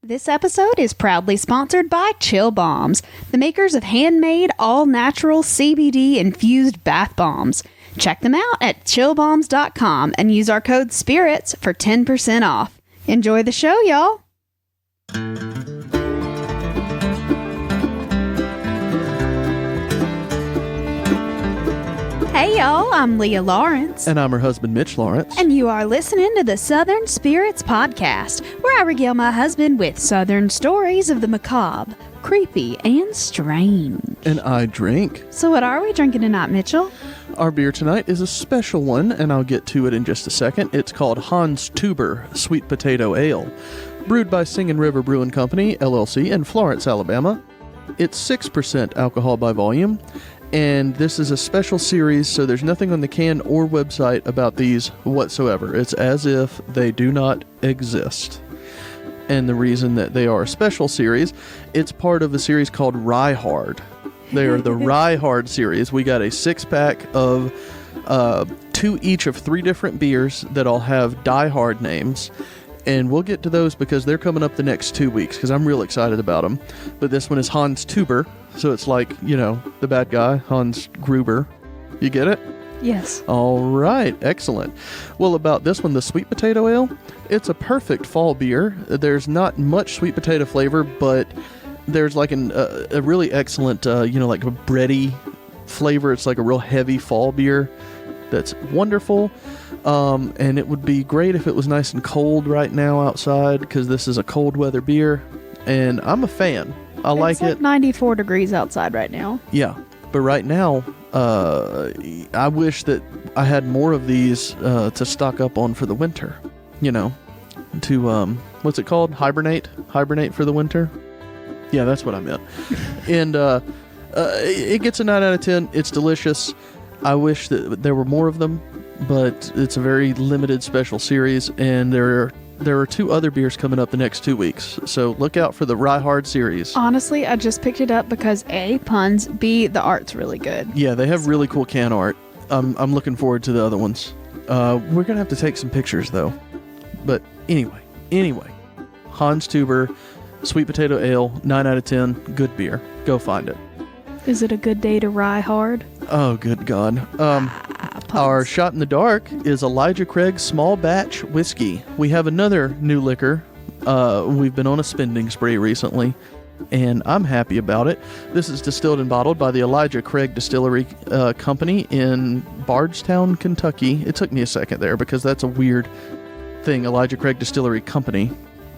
This episode is proudly sponsored by Chill Bombs, the makers of handmade, all-natural CBD-infused bath bombs. Check them out at chillbombs.com and use our code SPIRITS for 10% off. Enjoy the show, y'all! Hey, y'all, I'm Leah Lawrence. And I'm her husband, Mitch Lawrence. And you are listening to the Southern Spirits Podcast, where I regale my husband with Southern stories of the macabre, creepy, and strange. And I drink. So what are we drinking tonight, Mitchell? Our beer tonight is a special one, and I'll get to it in just a second. It's called Hans Tuber Sweet Potato Ale, brewed by Singing River Brewing Company, LLC, in Florence, Alabama. It's 6% alcohol by volume. And this is a special series, so there's nothing on the can or website about these whatsoever. It's as if they do not exist. And the reason that they are a special series, it's part of a series called Rye Hard. They are the Rye Hard series. We got a 6-pack of 2 each of 3 different beers that all have Die Hard names. And we'll get to those because they're coming up the next 2 weeks because I'm real excited about them. But this one is Hans Tuber. So it's like, you know, the bad guy, Hans Gruber. You get it? Yes. All right. Excellent. Well, about this one, the Sweet Potato Ale, it's a perfect fall beer. There's not much sweet potato flavor, but there's like a really excellent, like a bready flavor. It's like a real heavy fall beer that's wonderful. And it would be great if it was nice and cold right now outside because this is a cold weather beer. And I'm a fan. I like it. It's 94 degrees outside right now. Yeah, but right now, I wish that I had more of these to stock up on for the winter. You know, to, what's it called? Hibernate for the winter? Yeah, that's what I meant. And it gets a 9 out of 10. It's delicious. I wish that there were more of them, but it's a very limited special series, and there are 2 other beers coming up the next 2 weeks, so look out for the Rye Hard series. Honestly, I just picked it up because A, puns, B, the art's really good. Yeah, they have really cool can art. I'm looking forward to the other ones. We're gonna have to take some pictures though. But anyway, Hans Tuber Sweet Potato Ale, 9 out of 10, good beer. Go find it. Is it a good day to rye hard? Oh, good God. Our shot in the dark is Elijah Craig Small Batch Whiskey. We have another new liquor. We've been on a spending spree recently, and I'm happy about it. This is distilled and bottled by the Elijah Craig Distillery Company in Bardstown, Kentucky. It took me a second there because that's a weird thing, Elijah Craig Distillery Company.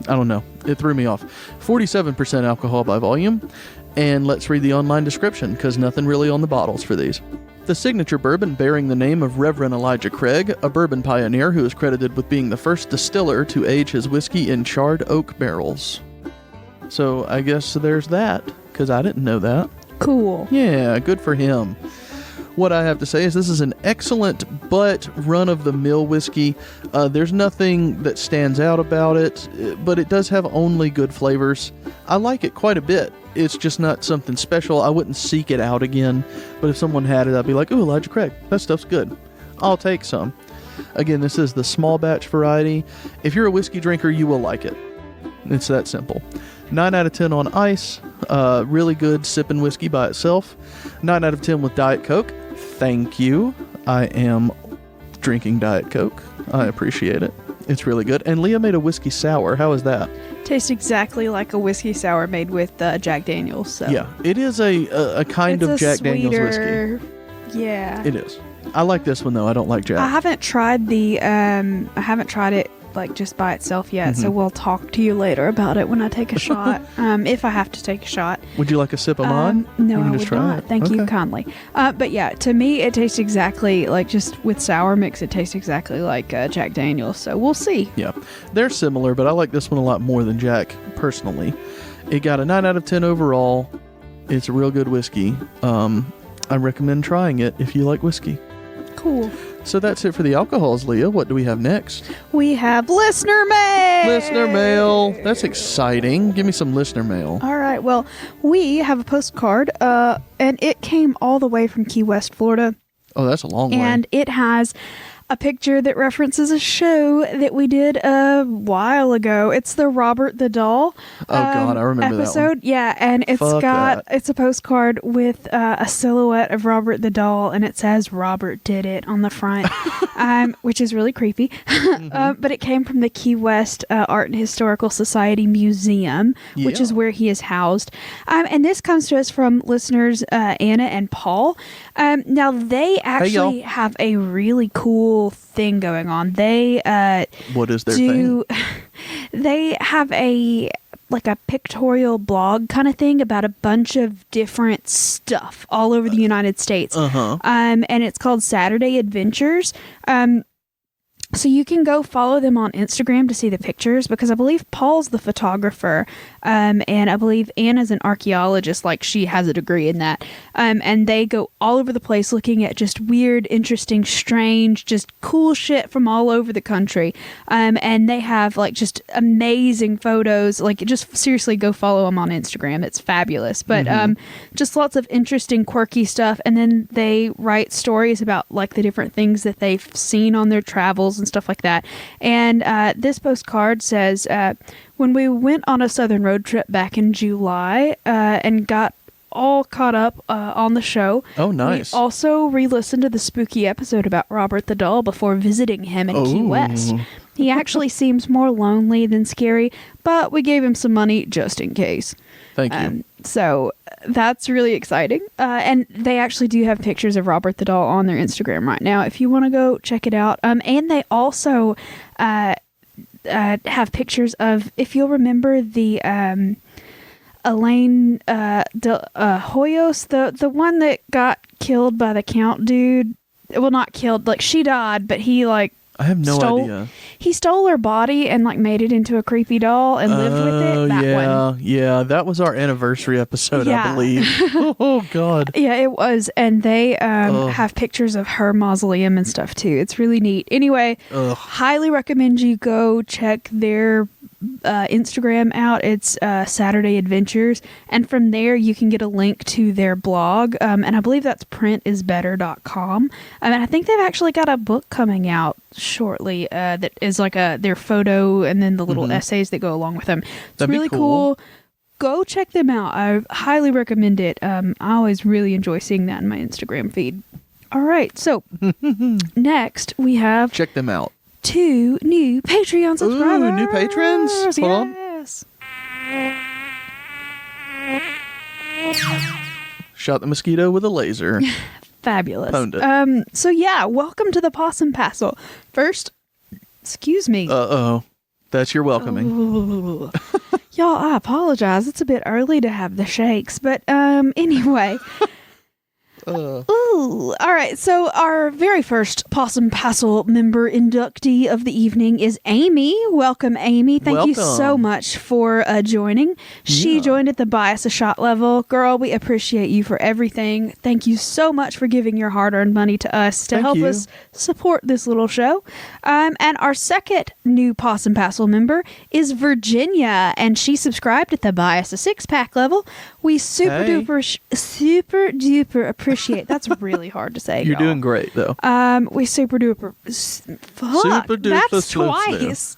I don't know. It threw me off. 47% alcohol by volume. And let's read the online description, because nothing really on the bottles for these. The signature bourbon bearing the name of Reverend Elijah Craig, a bourbon pioneer who is credited with being the first distiller to age his whiskey in charred oak barrels. So I guess there's that, because I didn't know that. Cool. Yeah, good for him. What I have to say is this is an excellent but run-of-the-mill whiskey. There's nothing that stands out about it, but it does have only good flavors. I like it quite a bit. It's just not something special. I wouldn't seek it out again, but if someone had it, I'd be like, ooh, Elijah Craig, that stuff's good. I'll take some. Again, this is the small batch variety. If you're a whiskey drinker, you will like it. It's that simple. 9 out of 10 on ice. Really good sipping whiskey by itself. 9 out of 10 with Diet Coke. Thank you. I am drinking Diet Coke. I appreciate it. It's really good. And Leah made a whiskey sour. How is that? Tastes exactly like a whiskey sour made with Jack Daniels. So. Yeah, it is a kind of Jack Daniels whiskey. Yeah. It is. I like this one though. I don't like Jack. I haven't tried it like just by itself yet, so we'll talk to you later about it when I take a shot. If I have to take a shot. Would you like a sip of mine? No, I would not. Thank you kindly. But yeah, to me it tastes exactly like, just with sour mix, it tastes exactly like Jack Daniels. So we'll see. Yeah, they're similar, but I like this one a lot more than Jack personally. It got a 9 out of 10 overall. It's a real good whiskey. I recommend trying it if you like whiskey. Cool. So that's it for the alcohols, Leah. What do we have next? We have listener mail. Listener mail. That's exciting. Give me some listener mail. All right. Well, we have a postcard, and it came all the way from Key West, Florida. Oh, that's a long way. And it has a picture that references a show that we did a while ago. It's the Robert the Doll God, I remember episode. that one. Yeah, and it's a postcard with a silhouette of Robert the Doll, and it says Robert did it on the front, which is really creepy. But it came from the Key West Art and Historical Society Museum, which is where he is housed. And this comes to us from listeners Anna and Paul. Now, they actually have a really cool thing going on. They what is their thing? They have a pictorial blog kind of thing about a bunch of different stuff all over the United States. And it's called Saturday Adventures. So you can go follow them on Instagram to see the pictures, because I believe Paul's the photographer, and I believe Anna's an archaeologist, like she has a degree in that. And they go all over the place looking at just weird, interesting, strange, just cool shit from all over the country. And they have like just amazing photos. Like, just seriously go follow them on Instagram. It's fabulous. But just lots of interesting, quirky stuff. And then they write stories about like the different things that they've seen on their travels and stuff like that. And this postcard says, when we went on a southern road trip back in July and got all caught up on the show. Oh, nice. We also re-listened to the spooky episode about Robert the Doll before visiting him in Key West. He actually seems more lonely than scary, but we gave him some money just in case. Thank you. So that's really exciting. And they actually do have pictures of Robert the Doll on their Instagram right now, if you want to go check it out. And they also have pictures of, if you'll remember, the Elaine Hoyos, the one that got killed by the Count dude. Well, not killed, like she died, but he like I have no idea. He stole her body and like made it into a creepy doll and lived with it. That one. Yeah, that was our anniversary episode, I believe. Oh God. Yeah, it was, and they have pictures of her mausoleum and stuff too. It's really neat. Anyway, highly recommend you go check their Instagram out. It's Saturday Adventures, and from there you can get a link to their blog, and I believe that's printisbetter.com. And I think they've actually got a book coming out shortly that is like their photo and then the little essays that go along with them. It's That'd really be cool. Go check them out. I highly recommend it. I always really enjoy seeing that in my Instagram feed. All right, so next we have check them out. 2 new Patreon subscribers. Ooh, new patrons. Hold on. Shot the mosquito with a laser. Fabulous. Pwned it. So yeah, welcome to the Possum Passel. First, excuse me. That's your welcoming. Ooh. Y'all, I apologize. It's a bit early to have the shakes, but anyway. Ooh, all right. So our very first Possum Passel member inductee of the evening is Amy. Welcome, Amy. Thank you so much for joining. She joined at the buy us a shot level. Girl, we appreciate you for everything. Thank you so much for giving your hard-earned money to us to help us support this little show. And our second new Possum Passel member is Virginia, and she subscribed at the buy us a 6-pack level. We super duper appreciate. That's really hard to say. You're doing great though. We super duper. Fuck, that's twice.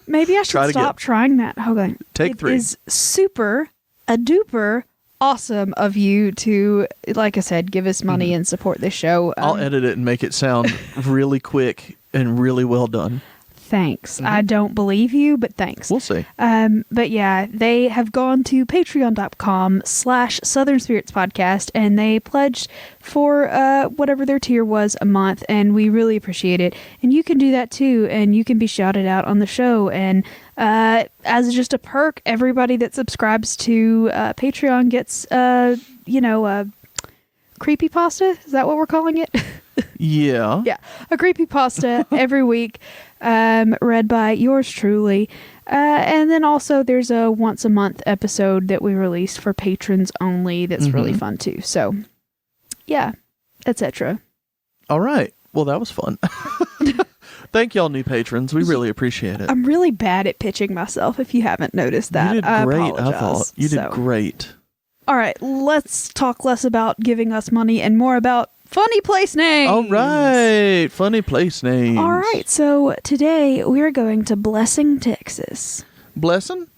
Maybe I should stop trying that. Hold on. Take 3. It is super a duper awesome of you to, like I said, give us money and support this show. I'll edit it and make it sound really quick and really well done. Thanks. I don't believe you, but thanks. We'll see. But yeah, they have gone to patreon.com/Southern Spirits Podcast, and they pledged for whatever their tier was a month, and we really appreciate it. And you can do that too, and you can be shouted out on the show. And as just a perk, everybody that subscribes to Patreon gets, a creepypasta. Is that what we're calling it? Yeah. Yeah. A creepypasta every week, read by yours truly. And then also there's a once a month episode that we release for patrons only that's really fun too. So yeah, etc. All right. Well, that was fun. Thank y'all new patrons. We really appreciate it. I'm really bad at pitching myself if you haven't noticed that. You did great, I thought. You did great. All right, let's talk less about giving us money and more about funny place names. All right. Funny place names. All right. So today we're going to Blessing, Texas. Blessing?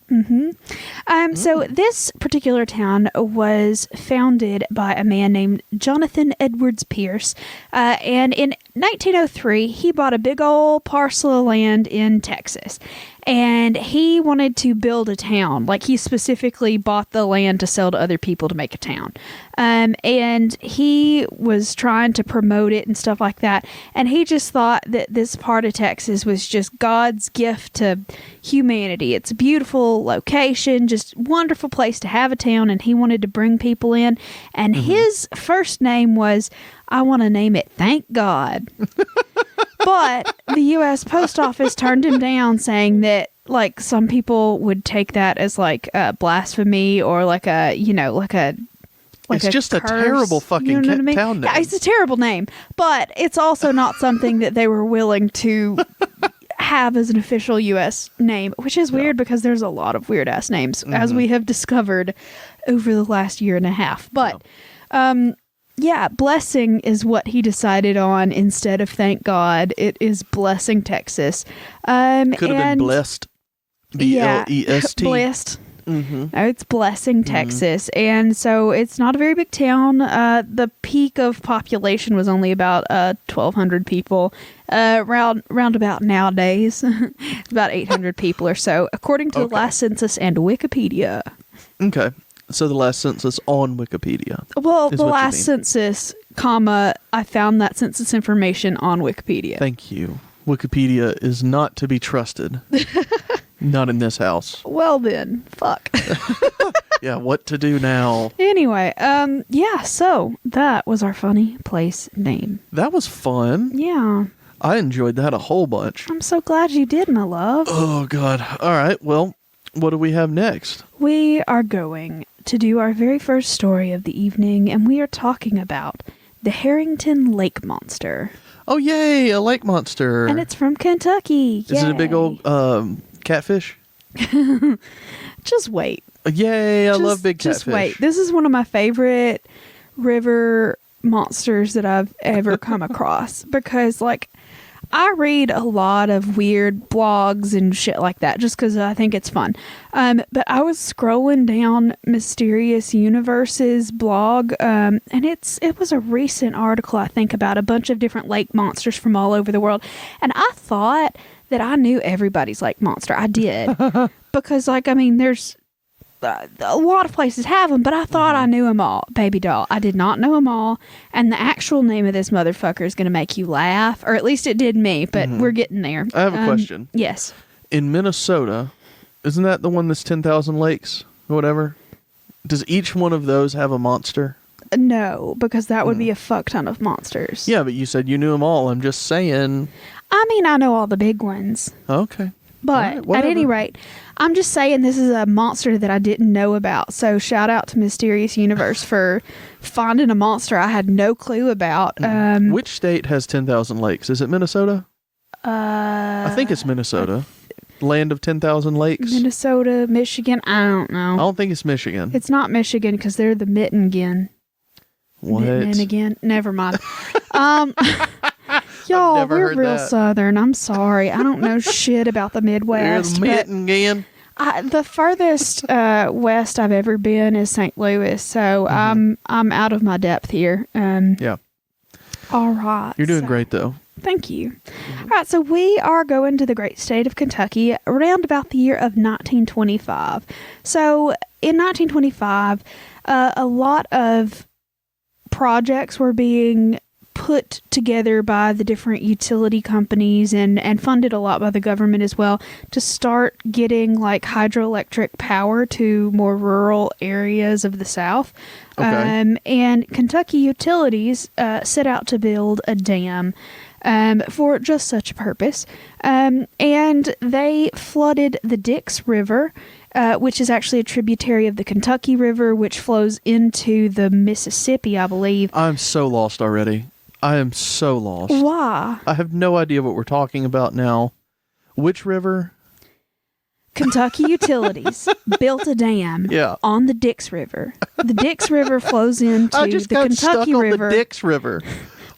So this particular town was founded by a man named Jonathan Edwards Pierce. And in 1903, he bought a big old parcel of land in Texas. And he wanted to build a town. Like, he specifically bought the land to sell to other people to make a town. And he was trying to promote it and stuff like that. And he just thought that this part of Texas was just God's gift to humanity. It's a beautiful location, just wonderful place to have a town. And he wanted to bring people in. And his first name was, I want to name it Thank God. But the U.S. Post Office turned him down, saying that, like, some people would take that as, like, blasphemy or, like, a, you know, like a... Like it's just curse. A terrible fucking town name. Yeah, it's a terrible name. But it's also not something that they were willing to have as an official U.S. name, which is weird because there's a lot of weird-ass names, as we have discovered over the last year and a half. But... yeah, Blessing is what he decided on instead of Thank God. It is Blessing, Texas. Could have been Blessed. B-L-E-S-T. Blessed. No, it's Blessing, Texas. And so it's not a very big town. The peak of population was only about 1,200 people. Round about nowadays, about 800 people or so, according to the last census and Wikipedia. Okay. So the last census on Wikipedia. Well, the last census, comma, I found that census information on Wikipedia. Thank you. Wikipedia is not to be trusted. Not in this house. Well then, fuck. Yeah, what to do now? Anyway, yeah, so that was our funny place name. That was fun. Yeah. I enjoyed that a whole bunch. I'm so glad you did, my love. Oh, God. All right, well, what do we have next? We are going to do our very first story of the evening, and we are talking about the Harrington Lake Monster. Oh, yay, a lake monster. And it's from Kentucky. Yay. Is it a big old catfish? Just wait. Yay, I love big catfish. Just wait. This is one of my favorite river monsters that I've ever come across because, like, I read a lot of weird blogs and shit like that just because I think it's fun. But I was scrolling down Mysterious Universe's blog, and it was a recent article, I think, about a bunch of different lake monsters from all over the world. And I thought that I knew everybody's lake monster. I did. Because, like, I mean, there's a lot of places have them, but I thought I knew them all. Baby doll. I did not know them all. And the actual name of this motherfucker is going to make you laugh, or at least it did me, but we're getting there. I have a question. Yes. In Minnesota, isn't that the one that's 10,000 lakes or whatever? Does each one of those have a monster? No, because that would be a fuck ton of monsters. Yeah, but you said you knew them all. I'm just saying. I mean, I know all the big ones. Okay. But at any rate, I'm just saying this is a monster that I didn't know about. So shout out to Mysterious Universe for finding a monster I had no clue about. Which state has 10,000 lakes? Is it Minnesota? I think it's Minnesota. Land of 10,000 lakes. Minnesota, Michigan. I don't know. I don't think it's Michigan. It's not Michigan because they're the Mittengin. What? Mitten again. Never mind. Y'all, we're real Southern. I'm sorry. I don't know shit about the Midwest. Mittengin. The furthest west I've ever been is St. Louis, so I'm out of my depth here. Yeah. All right. You're doing great, though. Thank you. All right, so we are going to the great state of Kentucky around about the year of 1925. So in 1925, a lot of projects were being put together by the different utility companies and funded a lot by the government as well to start getting like hydroelectric power to more rural areas of the South. Okay. And Kentucky Utilities set out to build a dam for just such a purpose. And they flooded the Dix River, which is actually a tributary of the Kentucky River, which flows into the Mississippi, I believe. I'm so lost already. I am so lost. Why? I have no idea what we're talking about now. Which river? Kentucky Utilities built a dam on the Dix River. The Dix River flows into I just the got Kentucky stuck River. on the Dix River.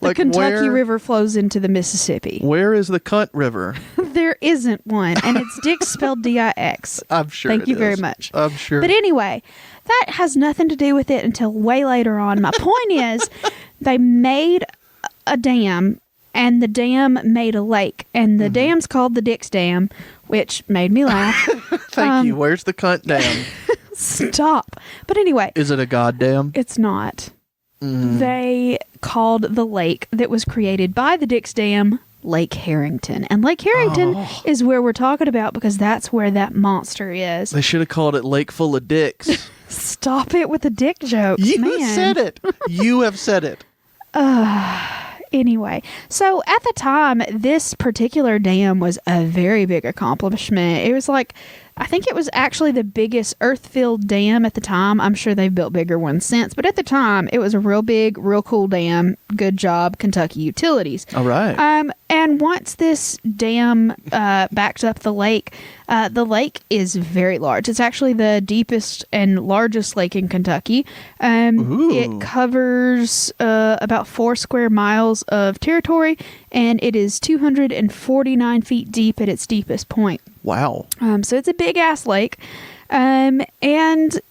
The Kentucky River flows into the Mississippi. Where is the Cunt River? There isn't one, and it's Dix spelled D-I-X. I'm sure Thank it you is. very much. I'm sure. But anyway, that has nothing to do with it until way later on. My point is, they made a dam, and the dam made a lake, and the dam's called the Dix Dam, which made me laugh. Thank you. Where's the Cunt Dam? Stop. But anyway. Is it a goddamn? It's not. They called the lake that was created by the Dix Dam Lake Harrington. And Lake Harrington is where we're talking about because that's where that monster is. They should have called it Lake Full of Dicks. Stop it with the dick jokes, You man. said it. You have said it. Anyway, so at the time, this particular dam was a very big accomplishment. It was like, I think it was actually the biggest earth-filled dam at the time. I'm sure they've built bigger ones since, but at the time, it was a real big, real cool dam. Good job, Kentucky Utilities. All right. And once this dam backs up the lake is very large. It's actually the deepest and largest lake in Kentucky. It covers about 4 square miles of territory, and it is 249 feet deep at its deepest point. Wow. So it's a big ass lake. And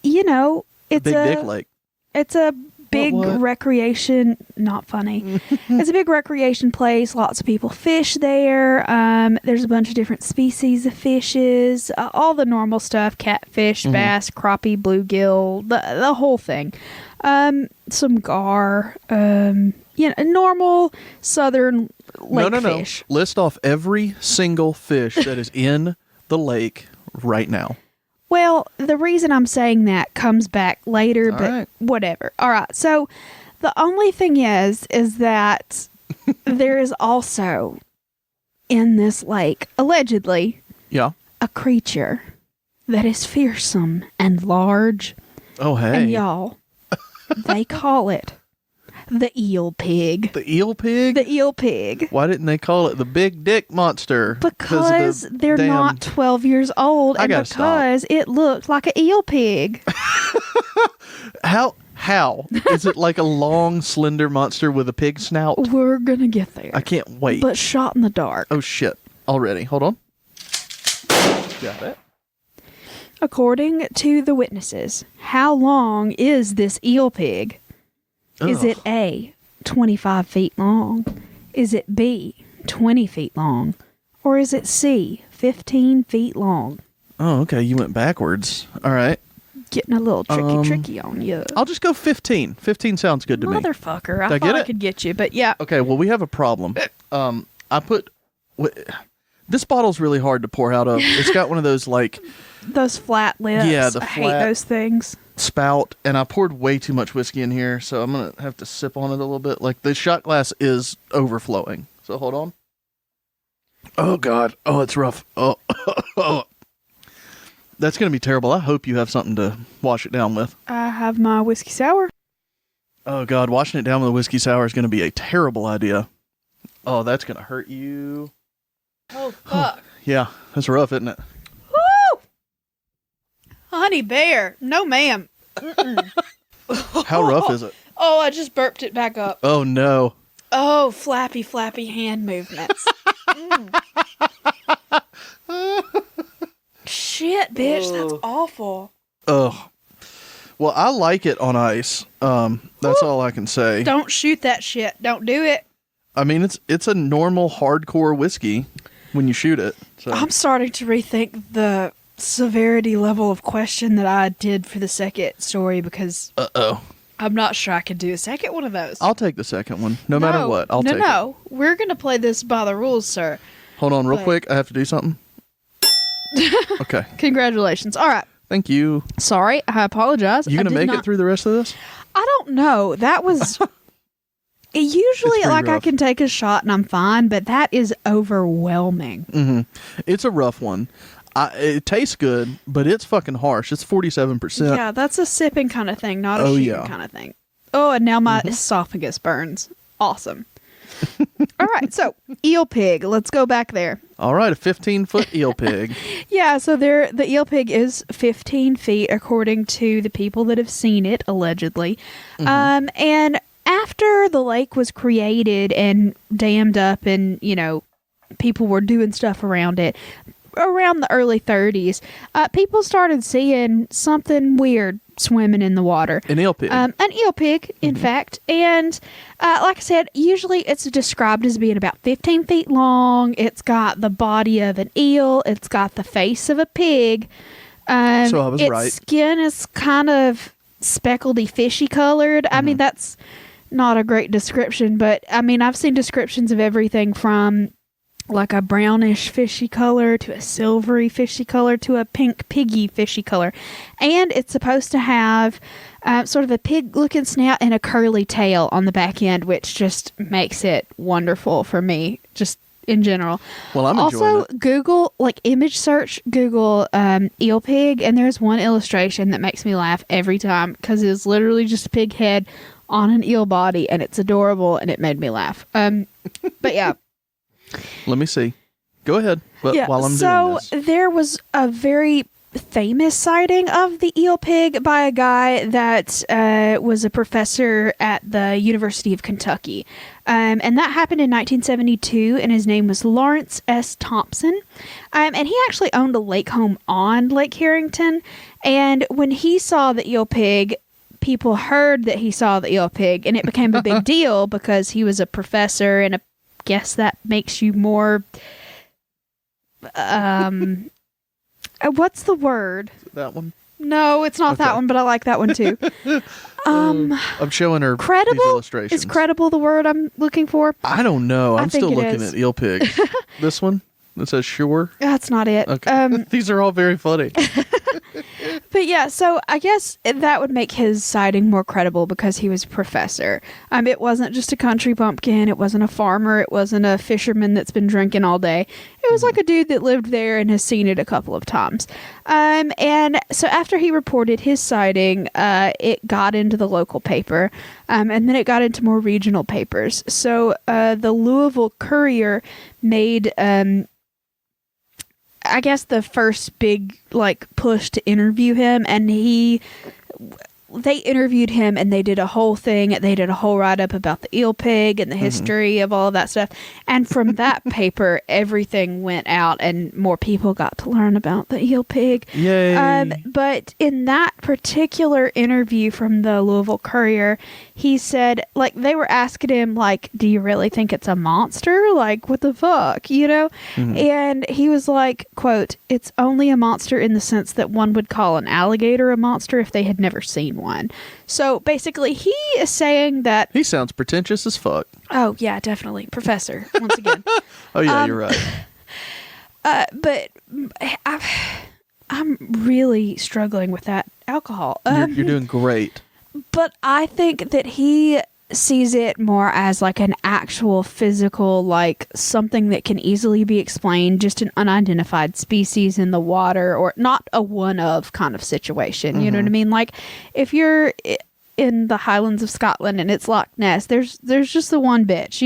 you know, it's Big Dick Lake. It's a big recreation, not funny. It's a big recreation place. Lots of people fish there. There's a bunch of different species of fishes, all the normal stuff, catfish, bass, crappie, bluegill, the whole thing. Some gar, normal southern lake fish. No. List off every single fish that is in the lake right now. Well, the reason I'm saying that comes back later, but whatever. All right. So the only thing is that there is also in this lake, allegedly, a creature that is fearsome and large. Oh, hey. And y'all, they call it the eel pig. The eel pig? The eel pig. Why didn't they call it the big dick monster? Because they're not 12 years old, and because it looked like an eel pig. How? Is it like a long, slender monster with a pig snout? We're gonna get there. I can't wait. But shot in the dark. Oh, shit. Already. Hold on. Got it. According to the witnesses, how long is this eel pig? Is it A, 25 feet long? Is it B, 20 feet long? Or is it C, 15 feet long? Oh, okay. You went backwards. All right. Getting a little tricky on you. I'll just go 15. 15 sounds good to me. Motherfucker. I thought I could get you, but yeah. Okay, well, we have a problem. This bottle's really hard to pour out of. It's got one of those, like... those flat lips. Yeah, I hate those things. Spout, and I poured way too much whiskey in here, so I'm going to have to sip on it a little bit. Like, the shot glass is overflowing. So, hold on. Oh, God. Oh, it's rough. Oh, that's going to be terrible. I hope you have something to wash it down with. I have my whiskey sour. Oh, God. Washing it down with a whiskey sour is going to be a terrible idea. Oh, that's going to hurt you. Oh, fuck. Yeah, that's rough, isn't it? Woo! Honey bear. No, ma'am. How rough is it? Oh, I just burped it back up. Oh, no. Oh, flappy hand movements. Shit, bitch, that's awful. Ugh. Well, I like it on ice. That's all I can say. Don't shoot that shit. Don't do it. I mean, it's a normal hardcore whiskey when you shoot it. So. I'm starting to rethink the severity level of question that I did for the second story because I'm not sure I could do a second one of those. I'll take the second one, no matter what. I'll take it. No, we're going to play this by the rules, sir. Hold on real quick. I have to do something. Okay. Congratulations. All right. Thank you. Sorry. I apologize. You going to make it through the rest of this? I don't know. That was... Usually, like, rough. I can take a shot and I'm fine, but that is overwhelming. Mm-hmm. It's a rough one. It tastes good, but it's fucking harsh. It's 47%. Yeah, that's a sipping kind of thing, not a shooting kind of thing. Oh, and now my esophagus burns. Awesome. All right, so eel pig. Let's go back there. All right, a 15-foot eel pig. Yeah, so the eel pig is 15 feet, according to the people that have seen it, allegedly. And after the lake was created and dammed up and, people were doing stuff around it, around the early 30s, people started seeing something weird swimming in the water. An eel pig. In fact. And like I said, usually it's described as being about 15 feet long. It's got the body of an eel. It's got the face of a pig. So I was its right. Skin is kind of speckledy, fishy colored. I mean, that's not a great description, but I mean, I've seen descriptions of everything from like a brownish fishy color to a silvery fishy color to a pink piggy fishy color. And it's supposed to have sort of a pig looking snout and a curly tail on the back end, which just makes it wonderful for me, just in general. Well, I'm enjoying also, Google, image search, Google eel pig, and there's one illustration that makes me laugh every time because it's literally just a pig head on an eel body, and it's adorable, and it made me laugh. But yeah. Let me see. Go ahead. While I'm doing this. So there was a very famous sighting of the eel pig by a guy that was a professor at the University of Kentucky. And that happened in 1972, and his name was Lawrence S. Thompson. And he actually owned a lake home on Lake Harrington. And when he saw the eel pig, people heard that he saw the eel pig, and it became a big deal because he was a professor, and I guess that makes you more what's the word? That one? No, it's not that one, but I like that one too. I'm showing her credible? these illustrations. Is credible the word I'm looking for? I don't know. I'm still looking at eel pigs. This one that says sure. That's not it. Okay. These are all very funny. But yeah, so I guess that would make his sighting more credible because he was a professor. It wasn't just a country bumpkin. It wasn't a farmer. It wasn't a fisherman that's been drinking all day. It was like a dude that lived there and has seen it a couple of times. And so after he reported his sighting, it got into the local paper, and then it got into more regional papers. So the Louisville Courier made I guess the first big push to interview him, and they interviewed him, and they did a whole thing. They did a whole write-up about the eel pig and the history of all of that stuff. And from that paper, everything went out, and more people got to learn about the eel pig. Yay! But in that particular interview from the Louisville Courier, he said, they were asking him, do you really think it's a monster? What the fuck, And he was like, quote, "It's only a monster in the sense that one would call an alligator a monster if they had never seen one." So basically, he is saying that... He sounds pretentious as fuck. Oh, yeah, definitely. Professor, once again. Oh, yeah, you're right. But I'm really struggling with that alcohol. You're doing great. But I think that he sees it more as an actual physical, something that can easily be explained, just an unidentified species in the water, or not a one-of kind of situation. You know what I mean? If you're in the Highlands of Scotland and it's Loch Ness, there's just the one bitch,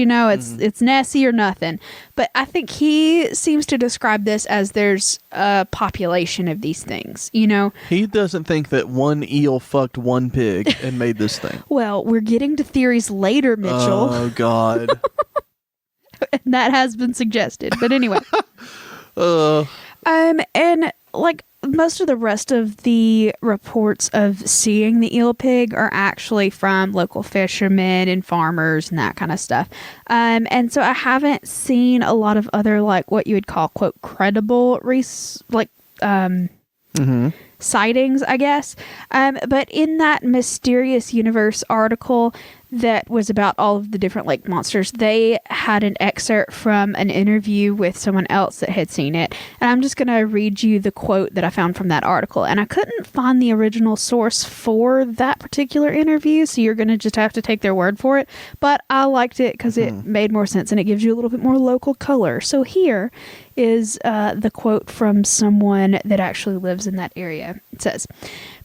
it's Nessie or nothing. But I think he seems to describe this as there's a population of these things, He doesn't think that one eel fucked one pig and made this thing. Well, we're getting to theories later, Mitchell. Oh, God. And that has been suggested. But anyway. And most of the rest of the reports of seeing the eel pig are actually from local fishermen and farmers and that kind of stuff. And so I haven't seen a lot of other what you would call, quote, credible sightings, I guess. But in that Mysterious Universe article that was about all of the different lake monsters, they had an excerpt from an interview with someone else that had seen it. And I'm just going to read you the quote that I found from that article. And I couldn't find the original source for that particular interview, so you're going to just have to take their word for it. But I liked it because it made more sense and it gives you a little bit more local color. So here is the quote from someone that actually lives in that area. It says,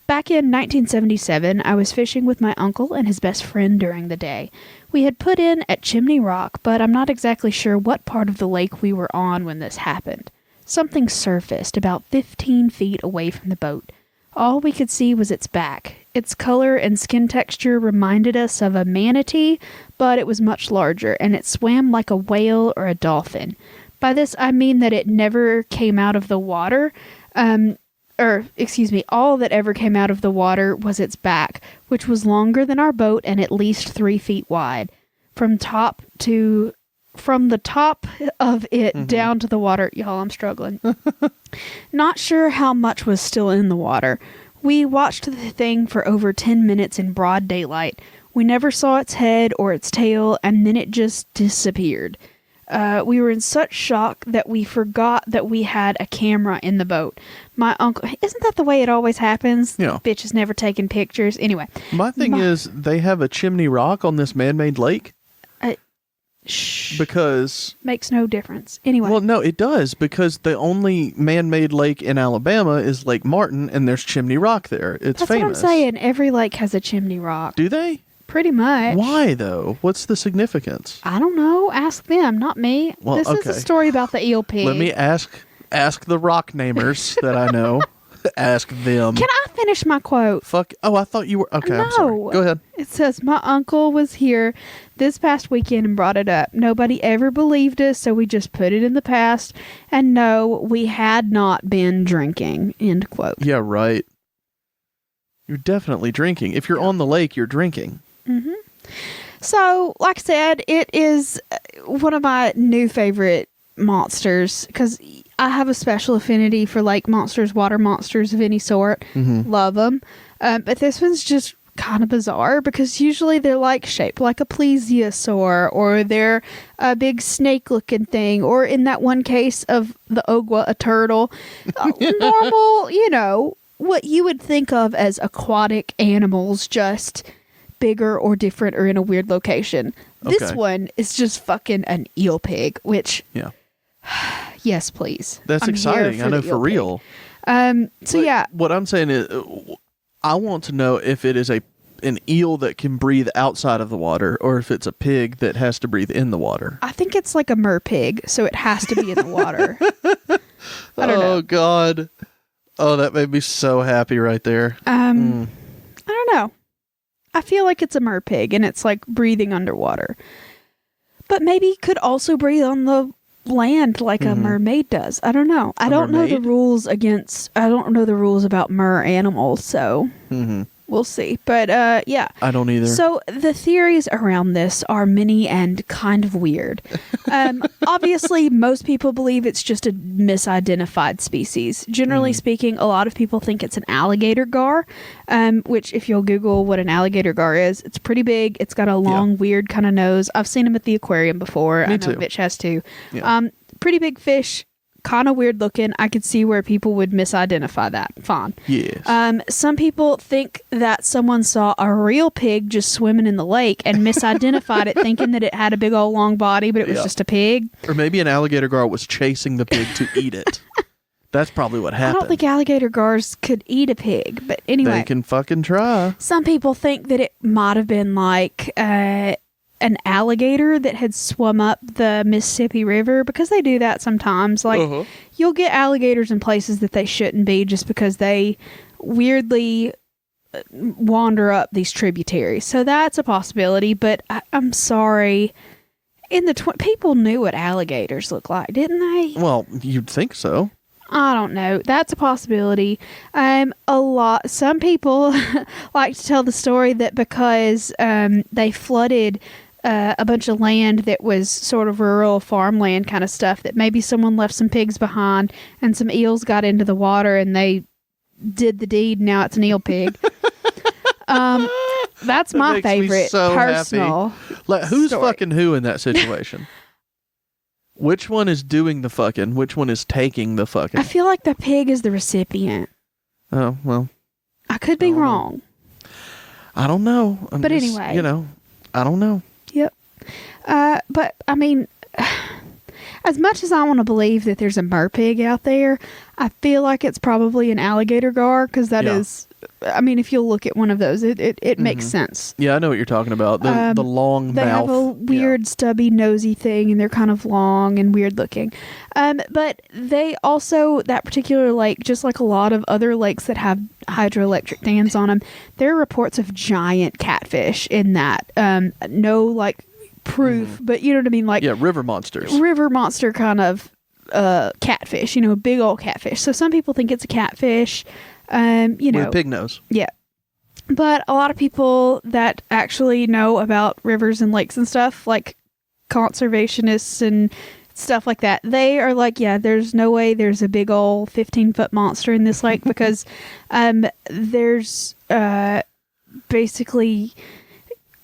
Back in 1977, I was fishing with my uncle and his best friend during the day. We had put in at Chimney Rock, but I'm not exactly sure what part of the lake we were on when this happened. Something surfaced about 15 feet away from the boat. All we could see was its back. Its color and skin texture reminded us of a manatee, but it was much larger, and it swam like a whale or a dolphin. By this, I mean that it never came out of the water. All that ever came out of the water was its back, which was longer than our boat and at least 3 feet wide. From the top of it down to the water. Y'all, I'm struggling. Not sure how much was still in the water. We watched the thing for over 10 minutes in broad daylight. We never saw its head or its tail, and then it just disappeared. We were in such shock that we forgot that we had a camera in the boat. My uncle... Isn't that the way it always happens? Yeah. Bitch is never taking pictures. Anyway. My thing is, they have a Chimney Rock on this man-made lake? Because... Makes no difference. Anyway. Well, no, it does, because the only man-made lake in Alabama is Lake Martin, and there's Chimney Rock there. It's That's famous. what I'm saying. Every lake has a chimney rock. Do they? Pretty much. Why, though? What's the significance? I don't know. Ask them, not me. Well, this is a story about the eel pig. Let me ask the rock namers that I know. Ask them. Can I finish my quote? Oh, I thought you were... Okay, No. I'm sorry. Go ahead. It says, my uncle was here this past weekend and brought it up. Nobody ever believed us, so we just put it in the past. And no, we had not been drinking. End quote. Yeah, right. You're definitely drinking. If you're on the lake, you're drinking. Mm-hmm. So, like I said, it is one of my new favorite monsters because I have a special affinity for lake monsters, water monsters of any sort. Mm-hmm. Love them. But this one's just kind of bizarre because usually they're like shaped like a plesiosaur, or they're a big snake looking thing, or in that one case of the Ogwa, a turtle. Normal, what you would think of as aquatic animals, just bigger or different or in a weird location. Okay. This one is just fucking an eel pig, which... Yeah. Yes, please. That's exciting. I know, for real. Yeah. What I'm saying is, I want to know if it is an eel that can breathe outside of the water, or if it's a pig that has to breathe in the water. I think it's like a merpig, so it has to be in the water. I don't know. Oh, God. Oh, that made me so happy right there. I don't know. I feel like it's a merpig, and it's like breathing underwater. But maybe it could also breathe on the land like a mermaid does. I don't know. I don't know the rules about mer animals, so we'll see. But yeah. I don't either. So the theories around this are many and kind of weird. Obviously, most people believe it's just a misidentified species. Generally speaking, a lot of people think it's an alligator gar, which if you'll Google what an alligator gar is, it's pretty big. It's got a long, weird kind of nose. I've seen them at the aquarium before. Me I know too. Bitch has too. Yeah. Pretty big fish. Kind of weird looking. I could see where people would misidentify that. Fine. Yes. Some people think that someone saw a real pig just swimming in the lake and misidentified it, thinking that it had a big old long body, but it was just a pig. Or maybe an alligator gar was chasing the pig to eat it. That's probably what happened. I don't think alligator gars could eat a pig, but anyway. They can fucking try. Some people think that it might have been like an alligator that had swum up the Mississippi River, because they do that sometimes. Like, you'll get alligators in places that they shouldn't be just because they weirdly wander up these tributaries. So that's a possibility, but I'm sorry. In the people knew what alligators look like, didn't they? Well, you'd think so. I don't know. That's a possibility. Some people like to tell the story that because they flooded a bunch of land that was sort of rural farmland kind of stuff, that maybe someone left some pigs behind and some eels got into the water and they did the deed. Now it's an eel pig. That's my favorite personal who's story. fucking who in that situation? Which one is doing the fucking? Which one is taking the fucking? I feel like the pig is the recipient. Oh, well. I could be wrong. I don't know. Anyway. I don't know. Yep. But, I mean, as much as I want to believe that there's a merpig out there, I feel like it's probably an alligator gar, because that is I mean, if you'll look at one of those, it makes sense. Yeah, I know what you're talking about. The long they mouth. They have a weird, stubby, nosy thing, and they're kind of long and weird looking. But they also, that particular lake, just like a lot of other lakes that have hydroelectric dams on them, there are reports of giant catfish in that. No, like, proof, but you know what I mean? Like, yeah, river monsters. River monster kind of catfish, big old catfish. So some people think it's a catfish. With a pig nose. Yeah. But a lot of people that actually know about rivers and lakes and stuff, like conservationists and stuff like that, they are like, yeah, there's no way there's a big old 15-foot monster in this lake because there's basically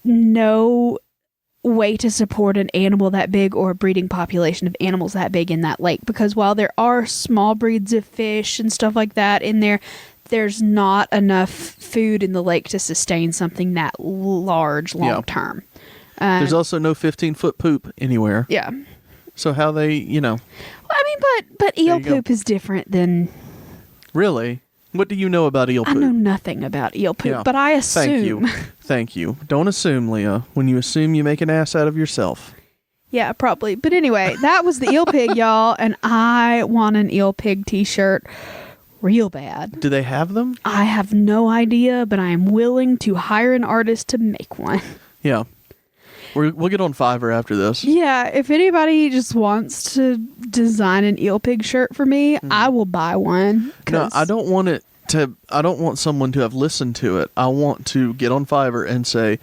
no way to support an animal that big or a breeding population of animals that big in that lake, because while there are small breeds of fish and stuff like that in there, there's not enough food in the lake to sustain something that large long term. There's also no 15-foot poop anywhere. Yeah. So how they, Well, I mean, but eel poop is different than... Really? What do you know about eel poop? I know nothing about eel poop, but I assume... Thank you. Don't assume, Leah. When you assume, you make an ass out of yourself. Yeah, probably. But anyway, that was the eel pig, y'all, and I want an eel pig t-shirt real bad. Do they have them? I have no idea, but I am willing to hire an artist to make one. Yeah. We'll get on Fiverr after this. Yeah, if anybody just wants to design an eel pig shirt for me, I will buy one. No, I don't want it to... I don't want someone to have listened to it. I want to get on Fiverr and say,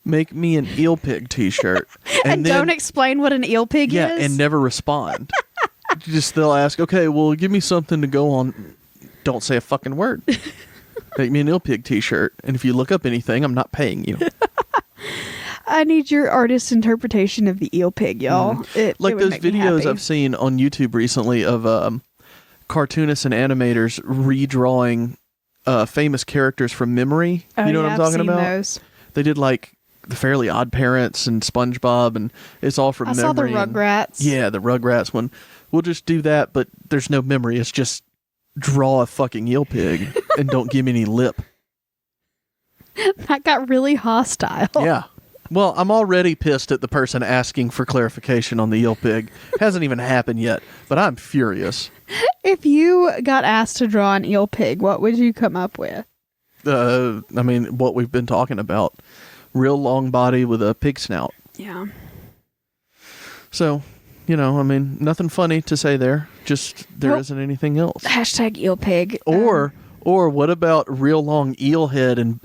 make me an eel pig t-shirt. And then, don't explain what an eel pig is? Yeah, and never respond. Just they'll ask, okay, well, give me something to go on... Don't say a fucking word. Make me an eel pig t-shirt. And if you look up anything, I'm not paying you. I need your artist's interpretation of the eel pig, y'all. Like those videos I've seen on YouTube recently of cartoonists and animators redrawing famous characters from memory. You know what I'm talking about? Those. They did like the Fairly Odd Parents and SpongeBob, and it's all from memory. I saw the Rugrats. Yeah, the Rugrats one. We'll just do that, but there's no memory. It's just draw a fucking eel pig and don't give me any lip. That got really hostile. Yeah. Well, I'm already pissed at the person asking for clarification on the eel pig. Hasn't even happened yet, but I'm furious. If you got asked to draw an eel pig, what would you come up with? I mean, what we've been talking about. Real long body with a pig snout. Yeah. So... I mean, nothing funny to say there. Just there isn't anything else. Hashtag eel pig. Or what about real long eel head and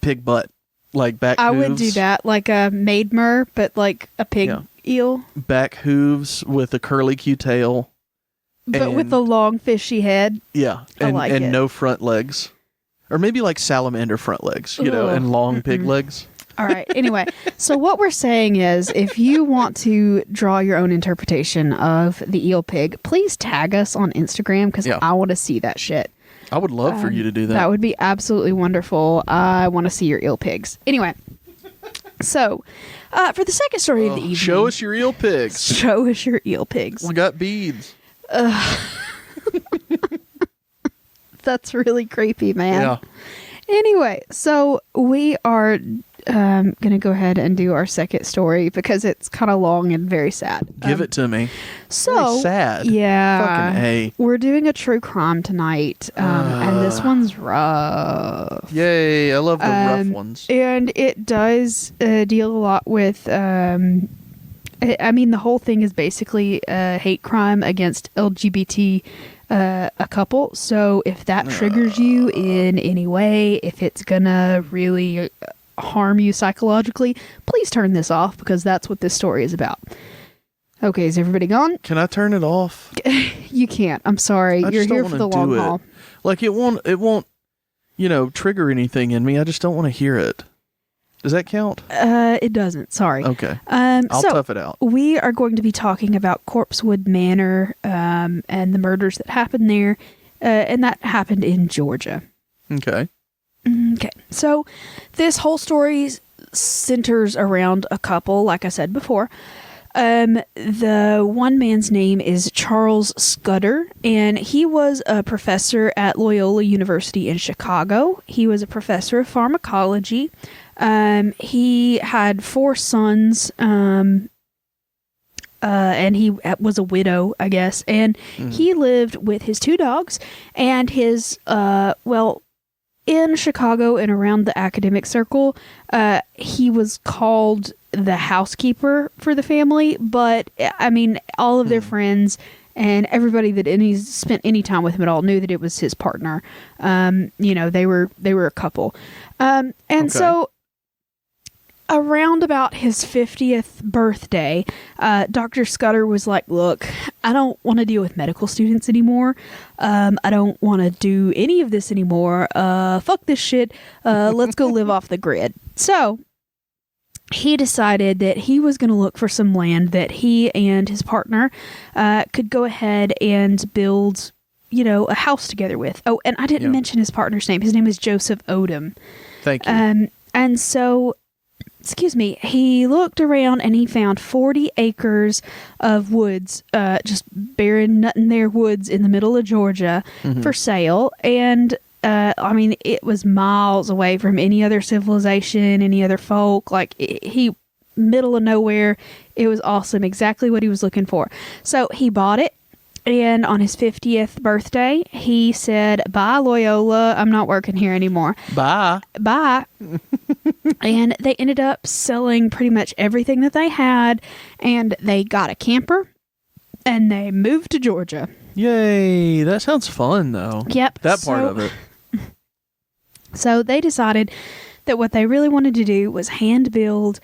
pig butt? Like back hooves? I would do that. Like a maid mer, but like a pig eel. Back hooves with a curly Q tail. But with a long fishy head. Yeah. And no front legs. Or maybe like salamander front legs, and long pig legs. All right. Anyway, so what we're saying is if you want to draw your own interpretation of the eel pig, please tag us on Instagram because I want to see that shit. I would love for you to do that. That would be absolutely wonderful. I want to see your eel pigs. Anyway, so for the second story of the evening. Show us your eel pigs. Show us your eel pigs. We got beads. That's really creepy, man. Yeah. Anyway, so we are... going to go ahead and do our second story because it's kind of long and very sad. Give it to me. So very sad. Yeah. Fucking A. We're doing a true crime tonight. And this one's rough. Yay. I love the rough ones. And it does deal a lot with, I mean, the whole thing is basically a hate crime against LGBT a couple. So if that triggers you in any way, if it's gonna really harm you psychologically, please turn this off because that's what this story is about. Okay, is everybody gone? Can I turn it off? You can't. I'm sorry. You're here for the long haul. Like it won't, trigger anything in me. I just don't want to hear it. Does that count? It doesn't. Sorry. Okay. I'll tough it out. We are going to be talking about Corpsewood Manor and the murders that happened there, and that happened in Georgia. Okay. Okay, so this whole story centers around a couple, like I said before. The one man's name is Charles Scudder, and he was a professor at Loyola University in Chicago. He was a professor of pharmacology. He had 4 sons, and he was a widow, I guess. And he lived with his 2 dogs and his, in Chicago and around the academic circle, he was called the housekeeper for the family. But, I mean, all of their friends and everybody that spent any time with him at all knew that it was his partner. They were a couple. So around about his 50th birthday, Dr. Scudder was like, look, I don't want to deal with medical students anymore. I don't want to do any of this anymore. Fuck this shit. Let's go live off the grid. So he decided that he was going to look for some land that he and his partner could go ahead and build, a house together with. Oh, and I didn't mention his partner's name. His name is Joseph Odom. Thank you. And so, he looked around and he found 40 acres of woods, just barren, nothing there woods in the middle of Georgia for sale. And it was miles away from any other civilization, any other folk. Like, middle of nowhere. It was awesome. Exactly what he was looking for. So he bought it. And on his 50th birthday, he said, bye, Loyola. I'm not working here anymore. Bye. And they ended up selling pretty much everything that they had. And they got a camper. And they moved to Georgia. Yay. That sounds fun, though. Yep. That part of it. So they decided that what they really wanted to do was hand build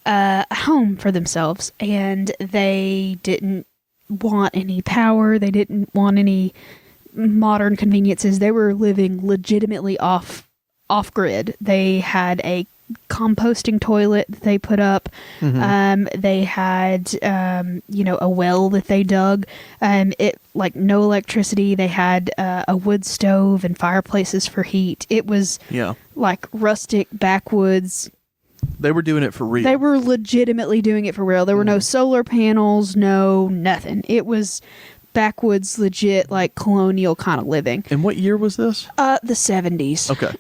a home for themselves. And they didn't want any power. They didn't want any modern conveniences. They were living legitimately off grid. They had a composting toilet that they put up. They had a well that they dug. No electricity. They had a wood stove and fireplaces for heat. It was like rustic backwoods. They were doing it for real. They were legitimately doing it for real. There were no solar panels, no nothing. It was backwoods, legit, like colonial kind of living. And what year was this? The 70s. Okay.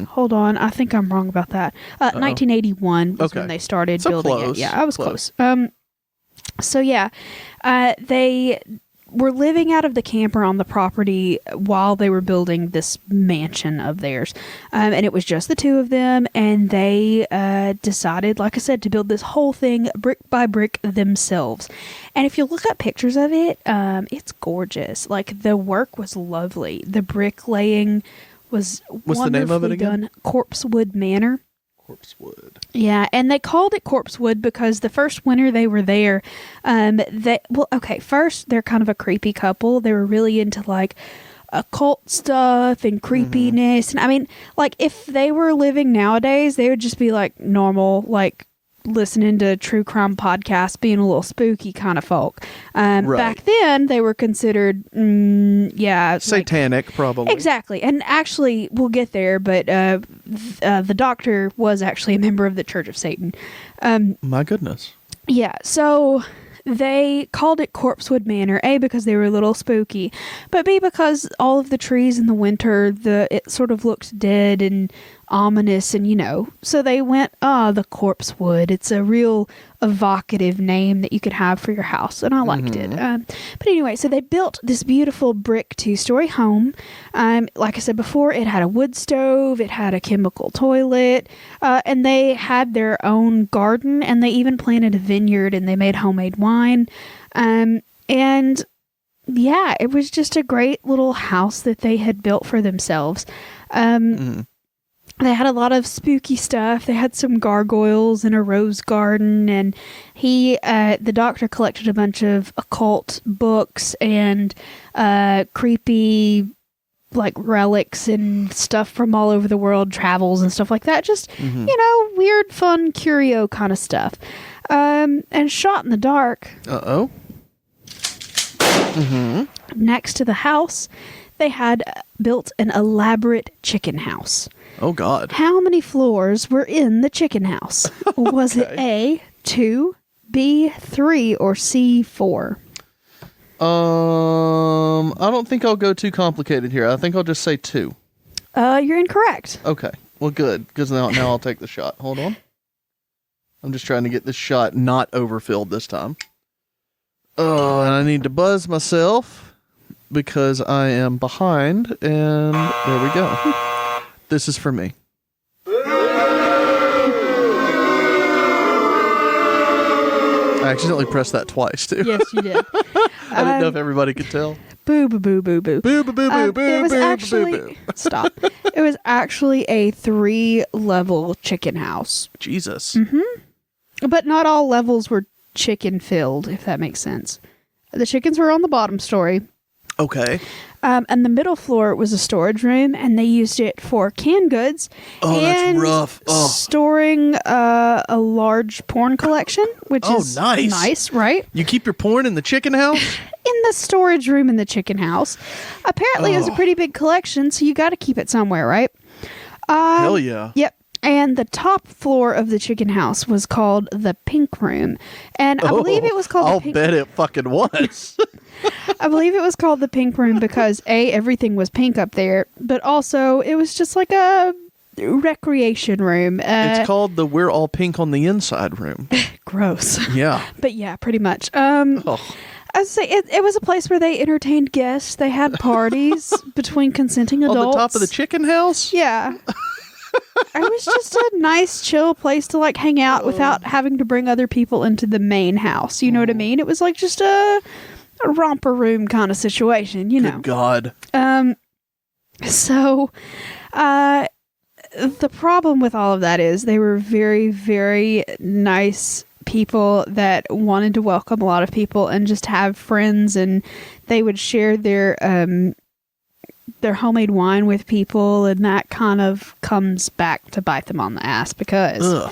Hold on. I think I'm wrong about that. 1981 was when they started building close. it. Yeah, I was close. They were living out of the camper on the property while they were building this mansion of theirs. And it was just the 2 of them. And they decided, like I said, to build this whole thing brick by brick themselves. And if you look at pictures of it, it's gorgeous. Like, the work was lovely. The bricklaying was What's the name of it again? Done. Corpsewood Manor. Corpsewood. Yeah, and they called it Corpsewood because the first winter they were there, first, they're kind of a creepy couple. They were really into, like, occult stuff and creepiness. And, I mean, like, if they were living nowadays, they would just be, like, normal, like, listening to true crime podcasts, being a little spooky kind of folk. Right. Back then, they were considered, satanic, probably. Exactly. And actually, we'll get there, but the doctor was actually a member of the Church of Satan. My goodness. Yeah, so they called it Corpsewood Manor, A, because they were a little spooky, but B, because all of the trees in the winter, it sort of looked dead and ominous, and so they went, the Corpsewood. It's a real evocative name that you could have for your house, and I liked it. But anyway, so they built this beautiful brick 2-story home. Like I said before, it had a wood stove, it had a chemical toilet, and they had their own garden, and they even planted a vineyard, and they made homemade wine. And yeah, it was just a great little house that they had built for themselves. They had a lot of spooky stuff. They had some gargoyles and a rose garden, and the doctor collected a bunch of occult books and creepy, like, relics and stuff from all over the world, travels and stuff like that. Just, weird, fun, curio kind of stuff. And shot in the dark. Uh-oh. Next to the house, they had built an elaborate chicken house. Oh, God. How many floors were in the chicken house? Was it A, 2, B, 3, or C, 4? I don't think I'll go too complicated here. I think I'll just say 2. You're incorrect. Okay. Well, good, because now I'll take the shot. Hold on. I'm just trying to get this shot not overfilled this time. Oh, and I need to buzz myself because I am behind, and there we go. This is for me. I accidentally pressed that twice, too. Yes, you did. I didn't know if everybody could tell. Boo, boo, boo, boo, boo. Boo, boo, boo, boo, boo, It was boo, actually... boo, boo. Stop. It was actually a 3-level chicken house. Jesus. But not all levels were chicken-filled, if that makes sense. The chickens were on the bottom story. Okay. And the middle floor was a storage room, and they used it for canned goods. Oh, and that's rough. Oh. storing a large porn collection, which is nice. nice, right? You keep your porn in the chicken house? In the storage room in the chicken house. Apparently, it was a pretty big collection, so you got to keep it somewhere, right? Hell yeah. Yep. And the top floor of the chicken house was called the Pink Room. And I believe it was called I'll the Pink bet it fucking was. I believe it was called the Pink Room because A, everything was pink up there, but also it was just like a recreation room. It's called the We're All Pink on the Inside room. Gross. Yeah. But yeah, pretty much. I say it was a place where they entertained guests. They had parties between consenting adults. On the top of the chicken house? Yeah. It was just a nice, chill place to like hang out without having to bring other people into the main house. You know what I mean? It was like just a romper room kind of situation, you know. Good God. So, the problem with all of that is they were very, very nice people that wanted to welcome a lot of people and just have friends, and they would share their homemade wine with people, and that kind of comes back to bite them on the ass because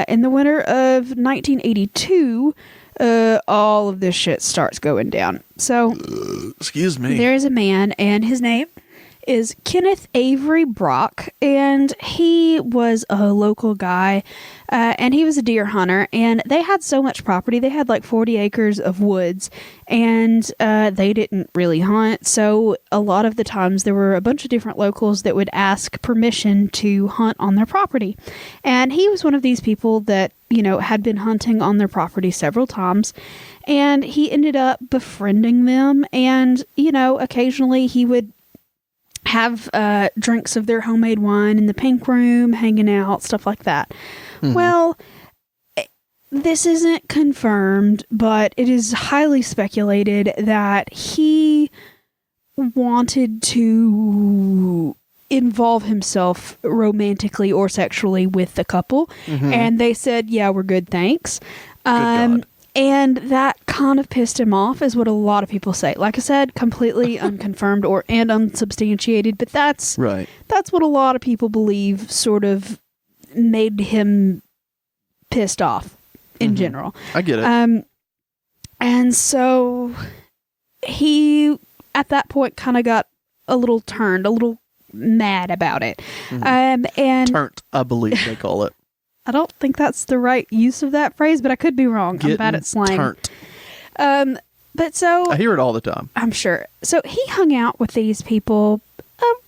in the winter of 1982, all of this shit starts going down. So, excuse me. There's a man, and his name is Kenneth Avery Brock, and he was a local guy, and he was a deer hunter, and they had so much property. They had like 40 acres of woods, and they didn't really hunt, so a lot of the times there were a bunch of different locals that would ask permission to hunt on their property, and he was one of these people that, you know, had been hunting on their property several times, and he ended up befriending them, and, you know, occasionally he would have drinks of their homemade wine in the Pink Room, hanging out, stuff like that. Mm-hmm. Well, this isn't confirmed, but it is highly speculated that he wanted to involve himself romantically or sexually with the couple, and they said, yeah, we're good, thanks. Good God. And that kind of pissed him off, is what a lot of people say. Like I said, completely unconfirmed and unsubstantiated, but that's right. That's what a lot of people believe sort of made him pissed off in general. I get it. And so he, at that point, kind of got a little mad about it. And Turnt, I believe they call it. I don't think that's the right use of that phrase, but I could be wrong. I'm bad at slang. Turnt. But so I hear it all the time. I'm sure. So he hung out with these people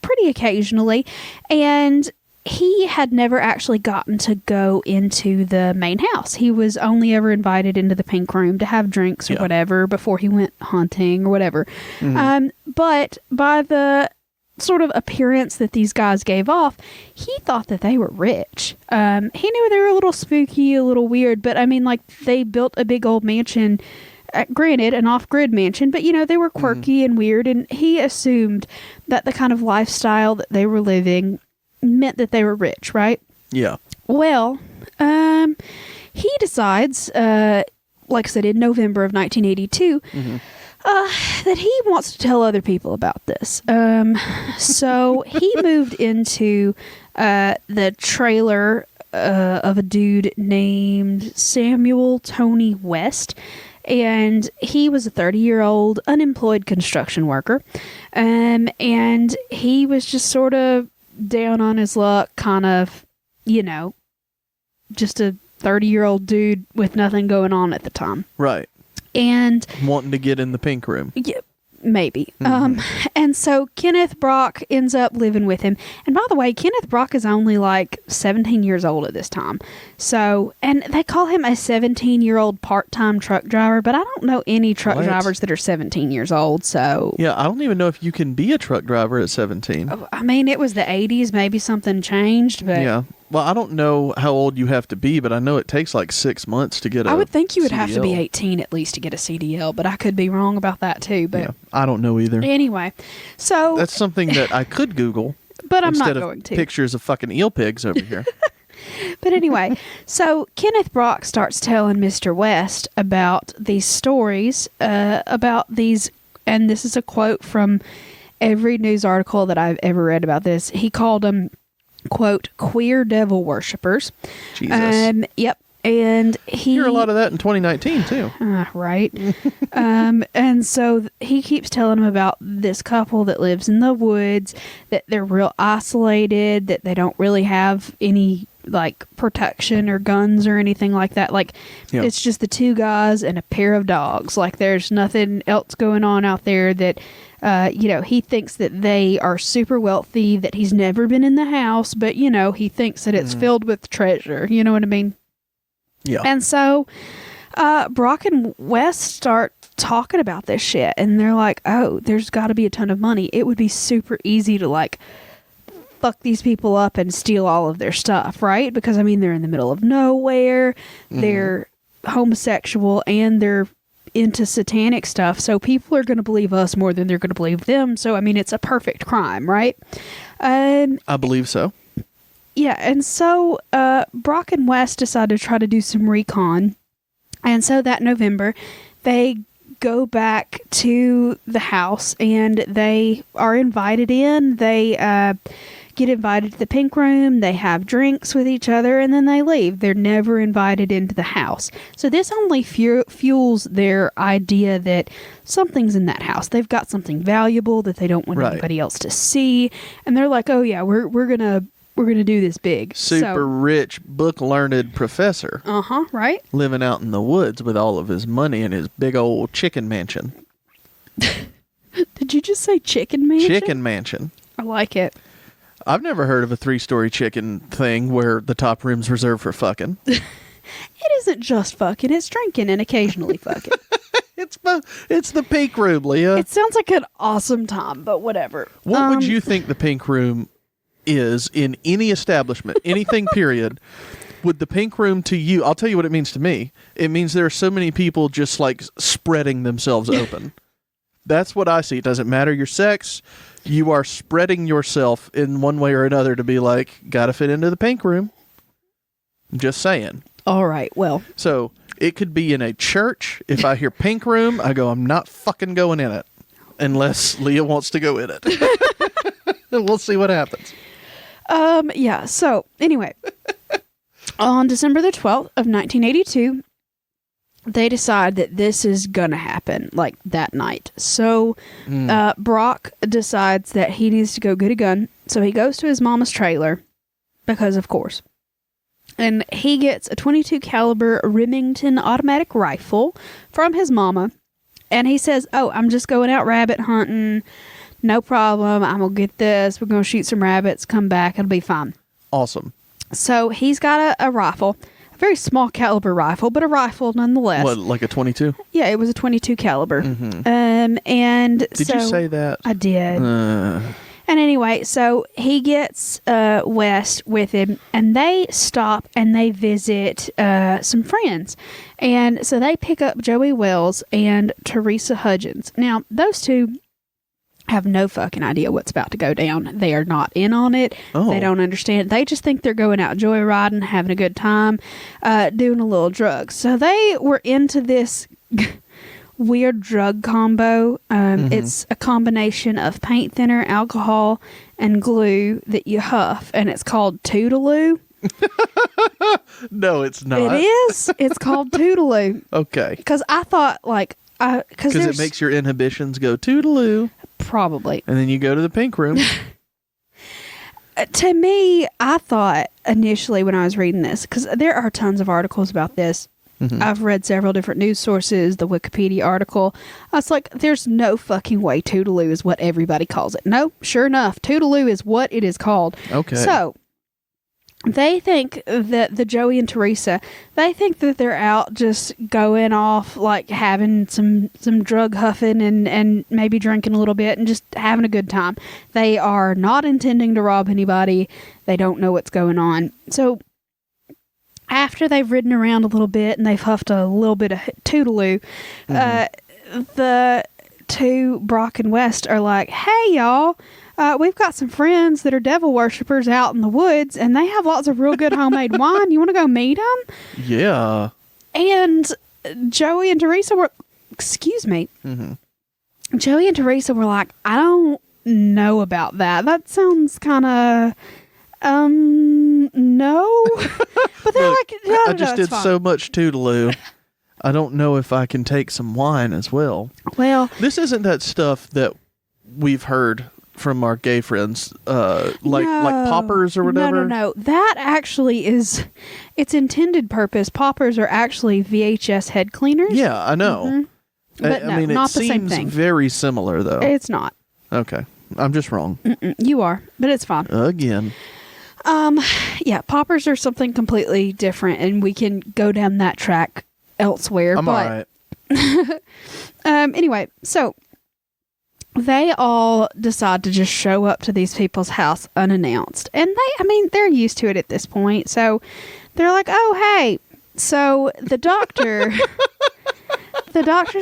pretty occasionally, and he had never actually gotten to go into the main house. He was only ever invited into the Pink Room to have drinks or whatever before he went hunting or whatever. But by the sort of appearance that these guys gave off, he thought that they were rich. He knew they were a little spooky, a little weird, but I mean, like, they built a big old mansion, granted an off-grid mansion, but you know, they were quirky and weird, and he assumed that the kind of lifestyle that they were living meant that they were rich, right? Yeah. Well, he decides, like I said, in November of 1982, that he wants to tell other people about this. So he moved into the trailer of a dude named Samuel Tony West. and he was a 30-year-old unemployed construction worker, and he was just sort of down on his luck, kind of, just a 30-year-old dude with nothing going on at the time. Right. And wanting to get in the pink room. Yeah, maybe. And so Kenneth Brock ends up living with him. And by the way, Kenneth Brock is only like 17 years old at this time. So, and they call him a 17-year-old part-time truck driver, but I don't know any truck drivers that are 17 years old. So yeah, I don't even know if you can be a truck driver at 17. I mean, it was the 80s. Maybe something changed, but yeah. Well, I don't know how old you have to be, but I know it takes like 6 months to get a I would think you would CDL. have to be 18 at least to get a CDL, but I could be wrong about that too. But yeah, I don't know either. Anyway, so that's something that I could Google, but I'm not instead going of to. Pictures of fucking eel pigs over here. But anyway, so Kenneth Brock starts telling Mr. West about these stories, about these, and this is a quote from every news article that I've ever read about this. He called them, quote, queer devil worshippers. Jesus. Yep. And he... You hear a lot of that in 2019, too. Right. And so he keeps telling him about this couple that lives in the woods, that they're real isolated, that they don't really have any, like, protection or guns or anything like that. Like, It's just the two guys and a pair of dogs. Like, there's nothing else going on out there that... he thinks that they are super wealthy, that he's never been in the house, but, he thinks that it's filled with treasure. You know what I mean? Yeah. And so Brock and West start talking about this shit, and they're like, oh, there's got to be a ton of money. It would be super easy to, like, fuck these people up and steal all of their stuff, right? Because, I mean, they're in the middle of nowhere, they're homosexual, and they're into satanic stuff, so people are going to believe us more than they're going to believe them. So I mean, it's a perfect crime, right? I believe so. Yeah, and so Brock and West decide to try to do some recon, and so that November they go back to the house and they are invited in. They get invited to the pink room, they have drinks with each other, and then they leave. They're never invited into the house. So this only fuels their idea that something's in that house. They've got something valuable that they don't want anybody else to see, and they're like, oh yeah, we're gonna do this big. Super rich, book-learned professor. Right? Living out in the woods with all of his money and his big old chicken mansion. Did you just say chicken mansion? Chicken mansion. I like it. I've never heard of a 3-story chicken thing where the top room's reserved for fucking. It isn't just fucking, it's drinking and occasionally fucking. It's the pink room, Leah. It sounds like an awesome time, but whatever. What would you think the pink room is in any establishment, anything period? Would the pink room to you, I'll tell you what it means to me. It means there are so many people just like spreading themselves open. That's what I see. It doesn't matter your sex. You are spreading yourself in one way or another to be like, gotta fit into the pink room. Just saying. All right, well. So it could be in a church. If I hear pink room, I go, I'm not fucking going in it. Unless Leah wants to go in it. And we'll see what happens. Yeah, so anyway. On December the 12th of 1982, they decide that this is gonna happen, like, that night. So, Brock decides that he needs to go get a gun. So he goes to his mama's trailer, because of course. And he gets a .22 caliber Remington automatic rifle from his mama. And he says, oh, I'm just going out rabbit hunting. No problem. I'm gonna get this. We're gonna shoot some rabbits, come back, it'll be fine. Awesome. So he's got a rifle. A very small caliber rifle, but a rifle nonetheless. What, like a 22? Yeah, it was a .22 caliber. Mm-hmm. Did you say that? I did. And anyway, so he gets West with him, and they stop and they visit some friends. And so they pick up Joey Wells and Teresa Hudgens. Now, those two have no fucking idea what's about to go down. They are not in on it. Oh. They don't understand. They just think they're going out joyriding, having a good time, doing a little drugs. So they were into this weird drug combo. It's a combination of paint thinner, alcohol, and glue that you huff, and it's called Toodaloo. No, it's not. It is. It's called Toodaloo. Okay. Because I thought, like, because it makes your inhibitions go toodaloo. Probably. And then you go to the pink room. To me, I thought initially when I was reading this, because there are tons of articles about this. Mm-hmm. I've read several different news sources, the Wikipedia article. I was like, there's no fucking way Toodaloo is what everybody calls it. No, sure enough, Toodaloo is what it is called. Okay. So, they think that the Joey and Teresa, they think that they're out just going off, like having some drug huffing and maybe drinking a little bit and just having a good time. They are not intending to rob anybody. They don't know what's going on. So after they've ridden around a little bit and they've huffed a little bit of Toodaloo, the two, Brock and West, are like, hey, y'all. We've got some friends that are devil worshippers out in the woods, and they have lots of real good homemade wine. You want to go meet them? Yeah. And Joey and Teresa were, Joey and Teresa were like, I don't know about that. That sounds kind of, no. But they're Look, like, no, I just did so much Toodaloo. I don't know if I can take some wine as well. Well, this isn't that stuff that we've heard from our gay friends, like poppers or whatever. No. That actually is its intended purpose. Poppers are actually VHS head cleaners. Yeah, I know. Mm-hmm. But I mean, not it the same seems thing. very similar, though. It's not. Okay, I'm just wrong. You are, but it's fine. Again. Yeah, poppers are something completely different, and we can go down that track elsewhere. I'm all right. Anyway, so they all decide to just show up to these people's house unannounced. And they're used to it at this point. So they're like, oh, hey. So the doctor's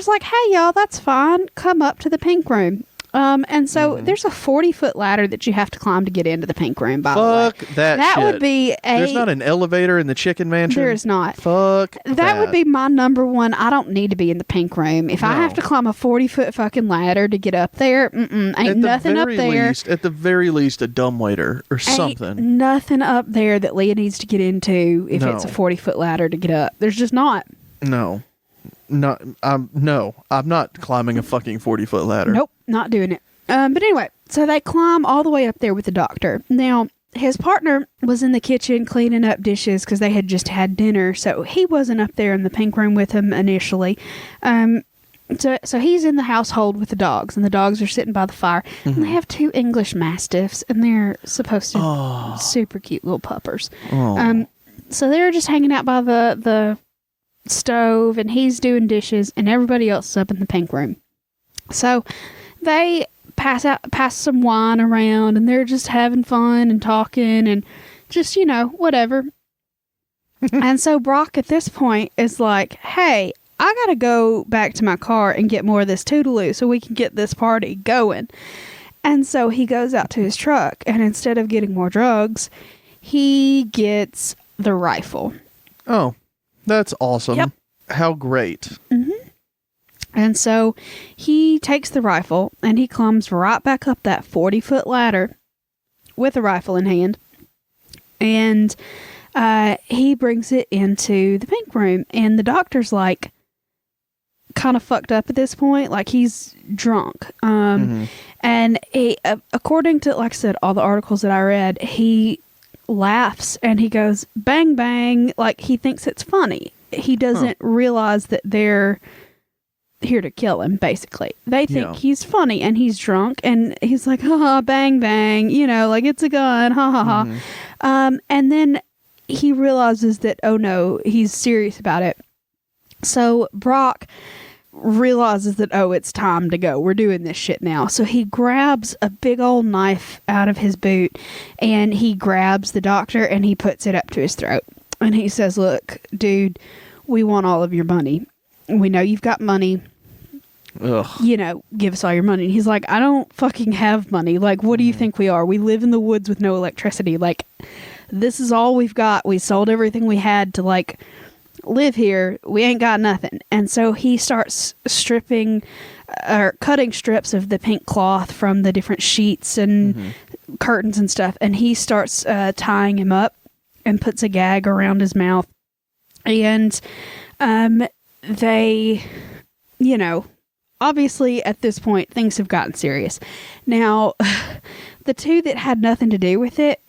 like, hey, y'all, that's fine. Come up to the pink room. And so there's a 40-foot ladder that you have to climb to get into the pink room, by the way. Fuck that That shit. would be There's not an elevator in the chicken mansion? There is not. Fuck that would be my number one. I don't need to be in the pink room. If I have to climb a 40-foot fucking ladder to get up there, ain't nothing up there. At the very least, a dumbwaiter or something. Ain't nothing up there that Leah needs to get into if it's a 40-foot ladder to get up. There's just not. No. I'm not climbing a fucking 40-foot ladder. Nope, not doing it. But anyway, so they climb all the way up there with the doctor. Now, his partner was in the kitchen cleaning up dishes because they had just had dinner, so he wasn't up there in the pink room with him initially. So he's in the household with the dogs, and the dogs are sitting by the fire. And they have 2 English Mastiffs, and they're supposed to be super cute little puppers. So they're just hanging out by the stove, and he's doing dishes, and everybody else is up in the pink room. So they pass some wine around, and they're just having fun and talking and just, whatever. And so Brock at this point is like, hey, I gotta go back to my car and get more of this Toodaloo so we can get this party going. And so he goes out to his truck, and instead of getting more drugs, he gets the rifle. Oh, that's awesome. Yep. How great. Mm-hmm. And so he takes the rifle and he climbs right back up that 40-foot ladder with a rifle in hand. And he brings it into the pink room. And the doctor's like kind of fucked up at this point. Like he's drunk. And he, according to, like I said, all the articles that I read, he laughs and he goes, bang, bang. Like he thinks it's funny. He doesn't realize that they're here to kill him, basically. They think he's funny and he's drunk and he's like, ha, bang, bang, like it's a gun, ha, ha, ha. And then he realizes that, oh no, he's serious about it. So Brock realizes that, oh, it's time to go. We're doing this shit now. So he grabs a big old knife out of his boot and he grabs the doctor and he puts it up to his throat. And he says, look, dude, we want all of your money. We know you've got money. Ugh. Give us all your money. And he's like, I don't fucking have money. Like, what do you think we are? We live in the woods with no electricity. Like, this is all we've got. We sold everything we had to, like, live here. We ain't got nothing. And so he starts stripping or cutting strips of the pink cloth from the different sheets and curtains and stuff. And he starts tying him up. and puts a gag around his mouth. And they, you know, obviously at this point things have gotten serious. Now, the two that had nothing to do with it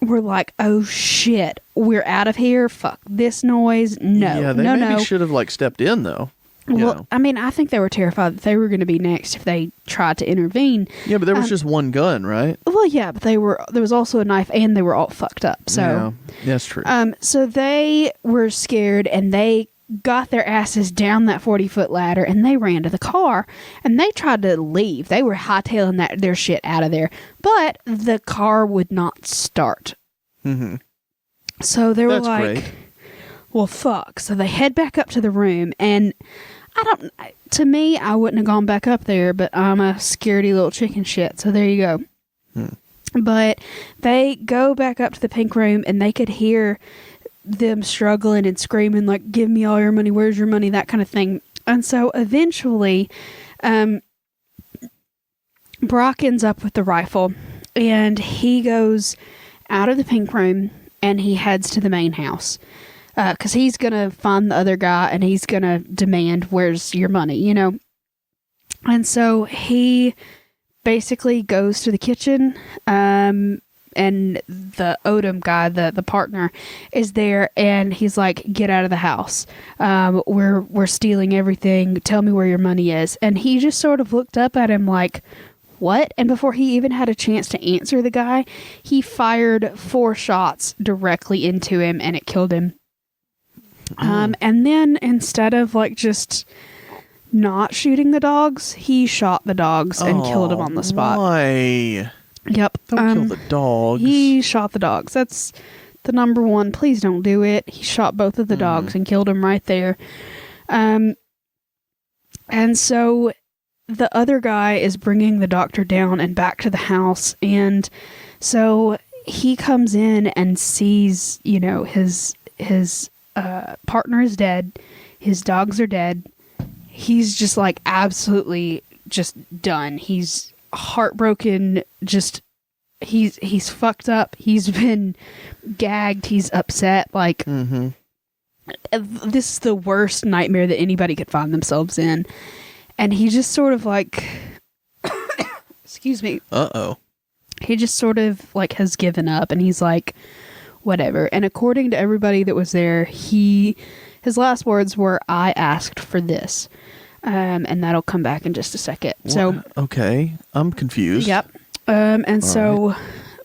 were like, oh shit, we're out of here. Fuck this noise. No, yeah, they maybe should have like stepped in though. Well, I mean, I think they were terrified that they were going to be next if they tried to intervene. Yeah, but there was just one gun, right? Well, yeah, but there was also a knife, and they were all fucked up. So yeah, that's true. So they were scared, and they got their asses down that 40-foot ladder, and they ran to the car, and they tried to leave. They were hightailing their shit out of there, but the car would not start. Mm-hmm. So they were great. Well, fuck. So they head back up to the room, and to me, I wouldn't have gone back up there, but I'm a scaredy little chicken shit, so there you go. But they go back up to the pink room, and they could hear them struggling and screaming, like, give me all your money, where's your money, that kind of thing. And so eventually, Brock ends up with the rifle, and he goes out of the pink room, and he heads to the main house. Because he's going to find the other guy and he's going to demand, where's your money, you know? And so he basically goes to the kitchen, and the Odom guy, the partner, is there, and he's like, get out of the house. We're stealing everything. Tell me where your money is. And he just sort of looked up at him like, what? And before he even had a chance to answer the guy, he fired 4 shots directly into him, and it killed him. And then instead of like just not shooting the dogs, he shot the dogs and killed them on the spot. Why? Yep. Don't kill the dogs. He shot the dogs. That's the number one. Please don't do it. He shot both of the dogs and killed them right there. And so the other guy is bringing the doctor down and back to the house. And so he comes in and sees, you know, his partner is dead. His dogs are dead. He's just like absolutely just done. He's heartbroken. Just he's fucked up. He's been gagged. He's upset. Like this is the worst nightmare that anybody could find themselves in. And he just sort of like, excuse me. He just sort of like has given up, and he's like, whatever. And according to everybody that was there, his last words were, I asked for this. And that'll come back in just a second. What? So okay, I'm confused. Yep. And so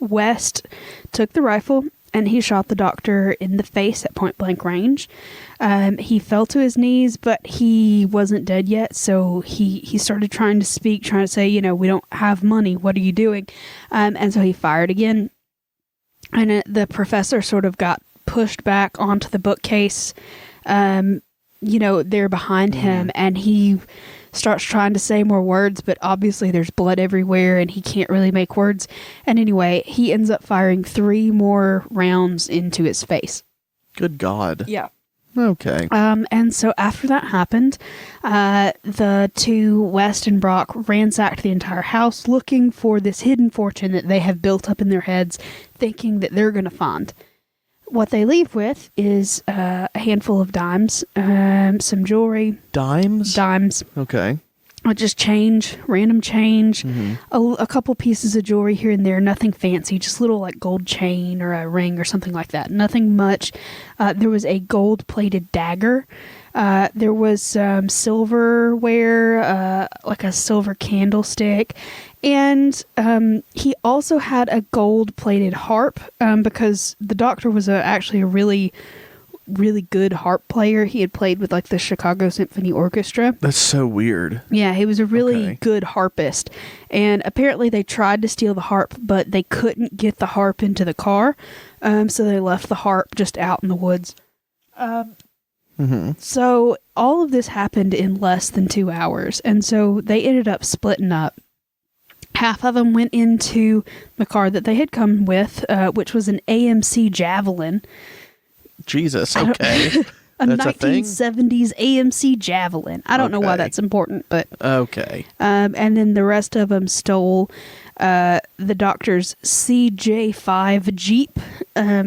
West took the rifle and he shot the doctor in the face at point blank range. He fell to his knees, but he wasn't dead yet. So he started trying to speak, trying to say, you know, we don't have money. What are you doing? And so he fired again. And the professor sort of got pushed back onto the bookcase, you know, there behind him. And he starts trying to say more words, but obviously there's blood everywhere and he can't really make words. And anyway, he ends up firing 3 more rounds into his face. Good God. Yeah. Okay. And so after that happened, the two, West and Brock, ransacked the entire house looking for this hidden fortune that they have built up in their heads, thinking that they're going to find. What they leave with is a handful of dimes, some jewelry. Dimes? Dimes. Okay. Just change, random change, a couple pieces of jewelry here and there, nothing fancy, just little like gold chain or a ring or something like that. Nothing much. There was a gold-plated dagger. There was some silverware, like a silver candlestick. And he also had a gold-plated harp because the doctor was actually a really good harp player. He had played with like the Chicago Symphony Orchestra. That's so weird. Yeah, he was a really good harpist. And apparently they tried to steal the harp, but they couldn't get the harp into the car. So they left the harp just out in the woods. So all of this happened in less than 2 hours. And so they ended up splitting up. Half of them went into the car that they had come with, which was an AMC Javelin. Jesus, okay. a 1970s AMC Javelin. I don't know why that's important, but... Okay. And then the rest of them stole the doctor's CJ5 Jeep,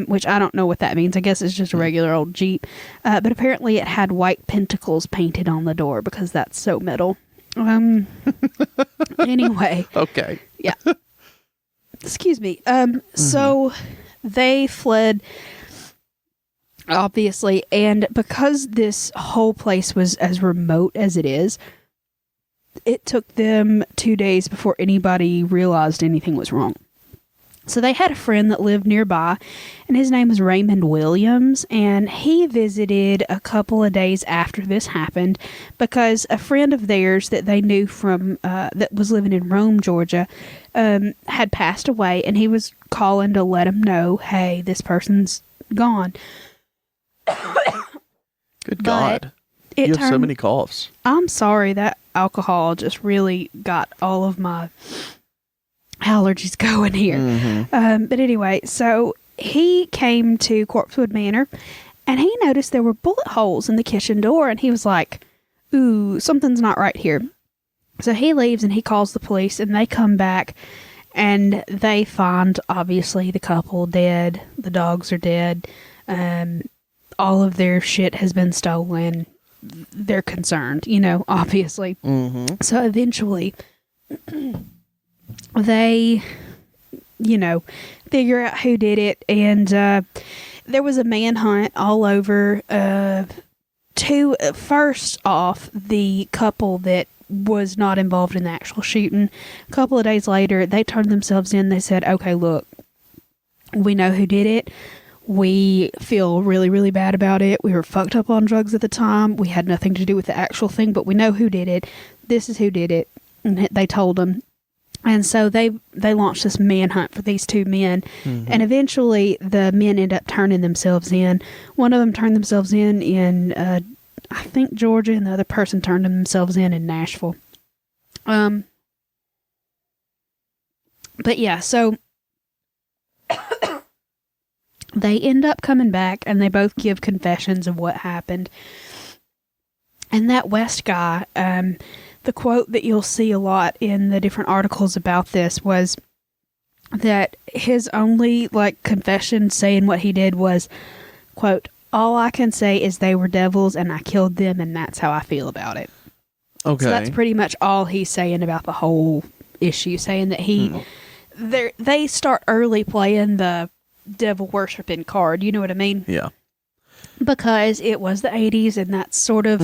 which I don't know what that means. I guess it's just a regular old Jeep. But apparently it had white pentacles painted on the door because that's so metal. Anyway. Okay. Yeah. Excuse me. So they fled, obviously, and because this whole place was as remote as it is, it took them 2 days before anybody realized anything was wrong. So they had a friend that lived nearby, and his name was Raymond Williams, and he visited a couple of days after this happened because a friend of theirs that they knew from, that was living in Rome, Georgia, had passed away, and he was calling to let him know, hey, this person's gone. Good God. You have so many coughs. I'm sorry, that alcohol just really got all of my allergies going here. But anyway, so he came to Corpsewood Manor, and he noticed there were bullet holes in the kitchen door, and he was like, ooh, something's not right here. So he leaves, and he calls the police, and they come back, and they find, obviously, the couple dead. The dogs are dead. All of their shit has been stolen. They're concerned, obviously. So eventually they, figure out who did it. And there was a manhunt all over. First off, the couple that was not involved in the actual shooting. A couple of days later, they turned themselves in. They said, okay, look, we know who did it. We feel really, really bad about it. We were fucked up on drugs at the time. We had nothing to do with the actual thing, but we know who did it. This is who did it. And they told them. And so they launched this manhunt for these two men. And eventually the men end up turning themselves in. One of them turned themselves in I think, Georgia, and the other person turned themselves in Nashville. But yeah, so they end up coming back, and they both give confessions of what happened. And that West guy, the quote that you'll see a lot in the different articles about this was that his only, confession saying what he did was, quote, all I can say is they were devils and I killed them, and that's how I feel about it. Okay. So that's pretty much all he's saying about the whole issue, saying that they start early playing the devil worshipping card, you know what I mean? Yeah. Because it was the 80s, and that's sort of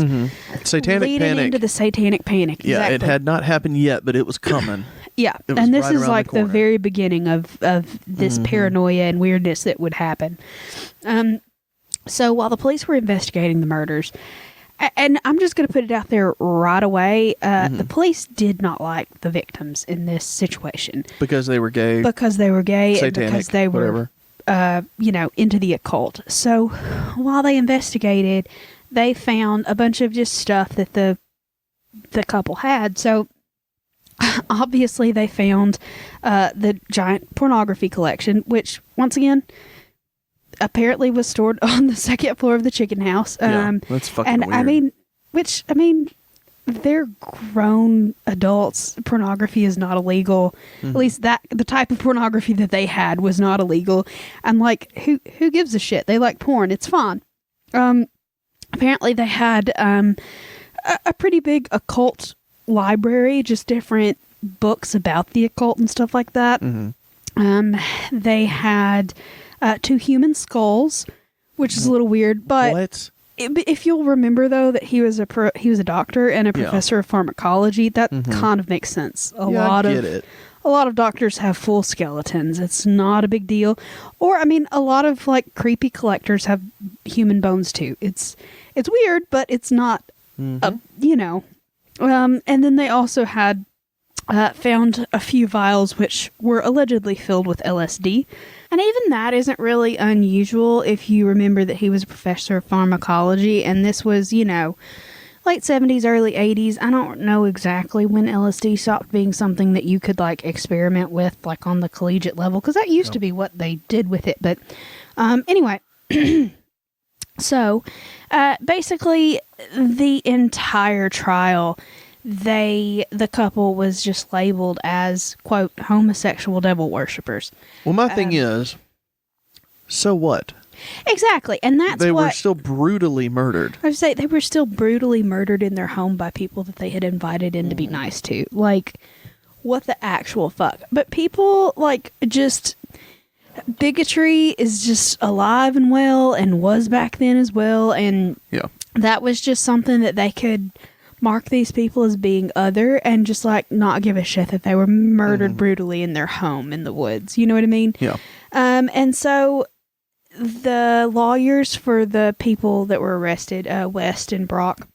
satanic leading panic into the satanic panic. Yeah, exactly. It had not happened yet, but it was coming. Yeah, and this is like the very beginning of this paranoia and weirdness that would happen. So while the police were investigating the murders, and I'm just going to put it out there right away, the police did not like the victims in this situation. Because they were gay. Satanic, and because they were, into the occult. So while they investigated, they found a bunch of just stuff that the couple had. So obviously they found the giant pornography collection, which, once again, apparently was stored on the second floor of the chicken house. That's fucking weird. I mean, they're grown adults. Pornography is not illegal. At least the type of pornography that they had was not illegal. And who gives a shit? They like porn. It's fun. Apparently they had a pretty big occult library, just different books about the occult and stuff like that. They had 2 human skulls, which is a little weird, but what? If you'll remember, though, that he was a doctor and a professor of pharmacology, that kind of makes sense. A lot of doctors have full skeletons. It's not a big deal. Or, a lot of creepy collectors have human bones too. It's weird, but it's not, and then they also had found a few vials which were allegedly filled with LSD. And even that isn't really unusual if you remember that he was a professor of pharmacology, and this was, late 70s, early 80s. I don't know exactly when LSD stopped being something that you could, experiment with, on the collegiate level, because that used to be what they did with it. But anyway, so basically the entire trial, the couple was just labeled as, quote, homosexual devil worshippers. Well, my thing is, So what? Exactly. And that's They were still brutally murdered. I would say they were still brutally murdered in their home by people that they had invited in to be nice to. Like, what the actual fuck? But people, like, just... bigotry is just alive and well and was back then as well. And that was just something that they could mark these people as being other and just, like, not give a shit that they were murdered brutally in their home in the woods. You know what I mean? Yeah. And so... the lawyers for the people that were arrested, West and Brock,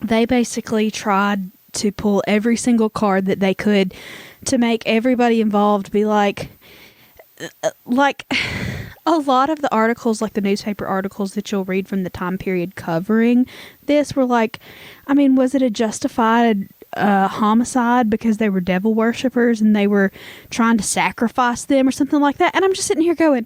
they basically tried to pull every single card that they could to make everybody involved be like a lot of the articles, like the newspaper articles that you'll read from the time period covering this were like, I mean, was it a justified homicide because they were devil worshippers and they were trying to sacrifice them or something like that? And I'm just sitting here going,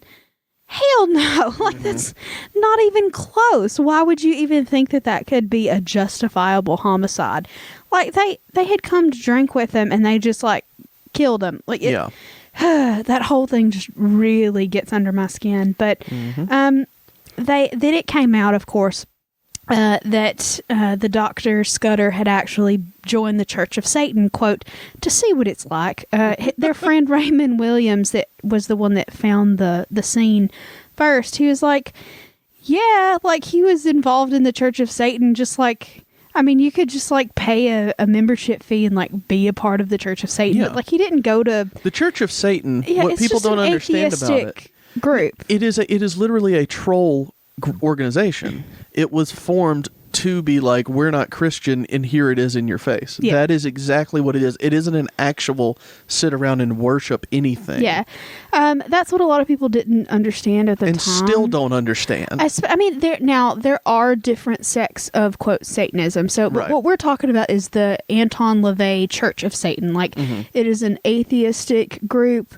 hell no, like that's not even close. Why would you even think that that could be a justifiable homicide? Like they had come to drink with him and they just like killed him. Like that whole thing just really gets under my skin. But then it came out, of course, that the Dr. Scudder had actually joined the Church of Satan, quote, to see what it's like. Their friend Raymond Williams, that was the one that found the scene first, he was like, yeah, like he was involved in the Church of Satan, just like, I mean, you could just like pay a membership fee and like be a part of the Church of Satan. But like he didn't go to... the Church of Satan, what people don't understand about it, group. It is literally a troll organization. It was formed to be like, we're not Christian and here it is in your face. Yeah. That is exactly what it is. It isn't an actual sit around and worship anything. Yeah. That's what a lot of people didn't understand at the time. And still don't understand. I mean, there are different sects of, quote, Satanism. So what we're talking about is the Anton LaVey Church of Satan. Like, it is an atheistic group.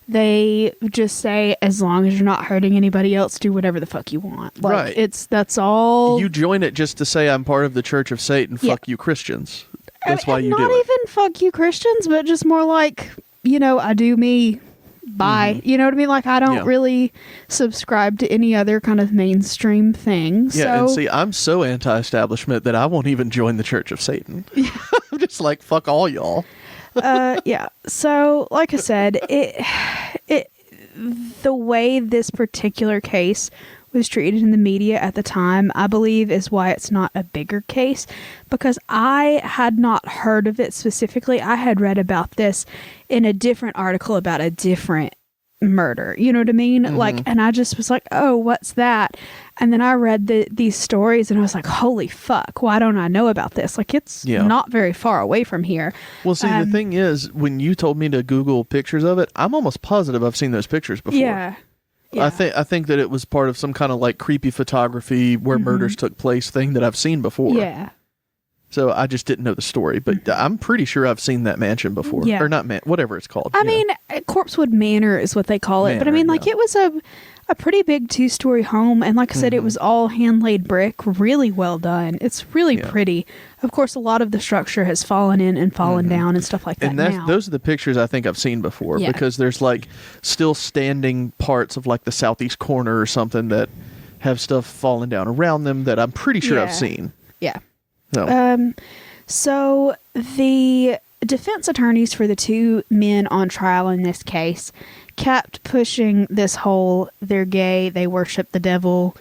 They just say, as long as you're not hurting anybody else, do whatever the fuck you want. Like, that's all. You join it just to say, I'm part of the Church of Satan. Fuck you, Christians. That's why you do it. Not even fuck you, Christians, but just more like, I do me. Bye. You know what I mean? Like, I don't really subscribe to any other kind of mainstream thing. Yeah, and see, I'm so anti-establishment that I won't even join the Church of Satan. I'm just like, fuck all y'all. So like I said, the way this particular case was treated in the media at the time, I believe, is why it's not a bigger case, because I had not heard of it specifically. I had read about this in a different article about a different murder, you know what I mean? Like, and I just was like, oh, what's that? And then I read these stories and I was like, holy fuck, why don't I know about this? Like, it's not very far away from here. Well, see, the thing is, when you told me to Google pictures of it, I'm almost positive I've seen those pictures before. Yeah. I think that it was part of some kind of like creepy photography where murders took place thing that I've seen before. Yeah. So I just didn't know the story, but I'm pretty sure I've seen that mansion before. Yeah. Or not whatever it's called. I mean, Corpsewood Manor is what they call it. But I mean, like, it was a pretty big 2-story home. And like I said, it was all hand-laid brick, really well done. It's really pretty. Of course, a lot of the structure has fallen in and fallen down and stuff like that. And those are the pictures I think I've seen before, because there's like still standing parts of like the southeast corner or something that have stuff falling down around them that I'm pretty sure I've seen. Yeah. No. So the defense attorneys for the two men on trial in this case kept pushing this whole, they're gay, they worship the devil.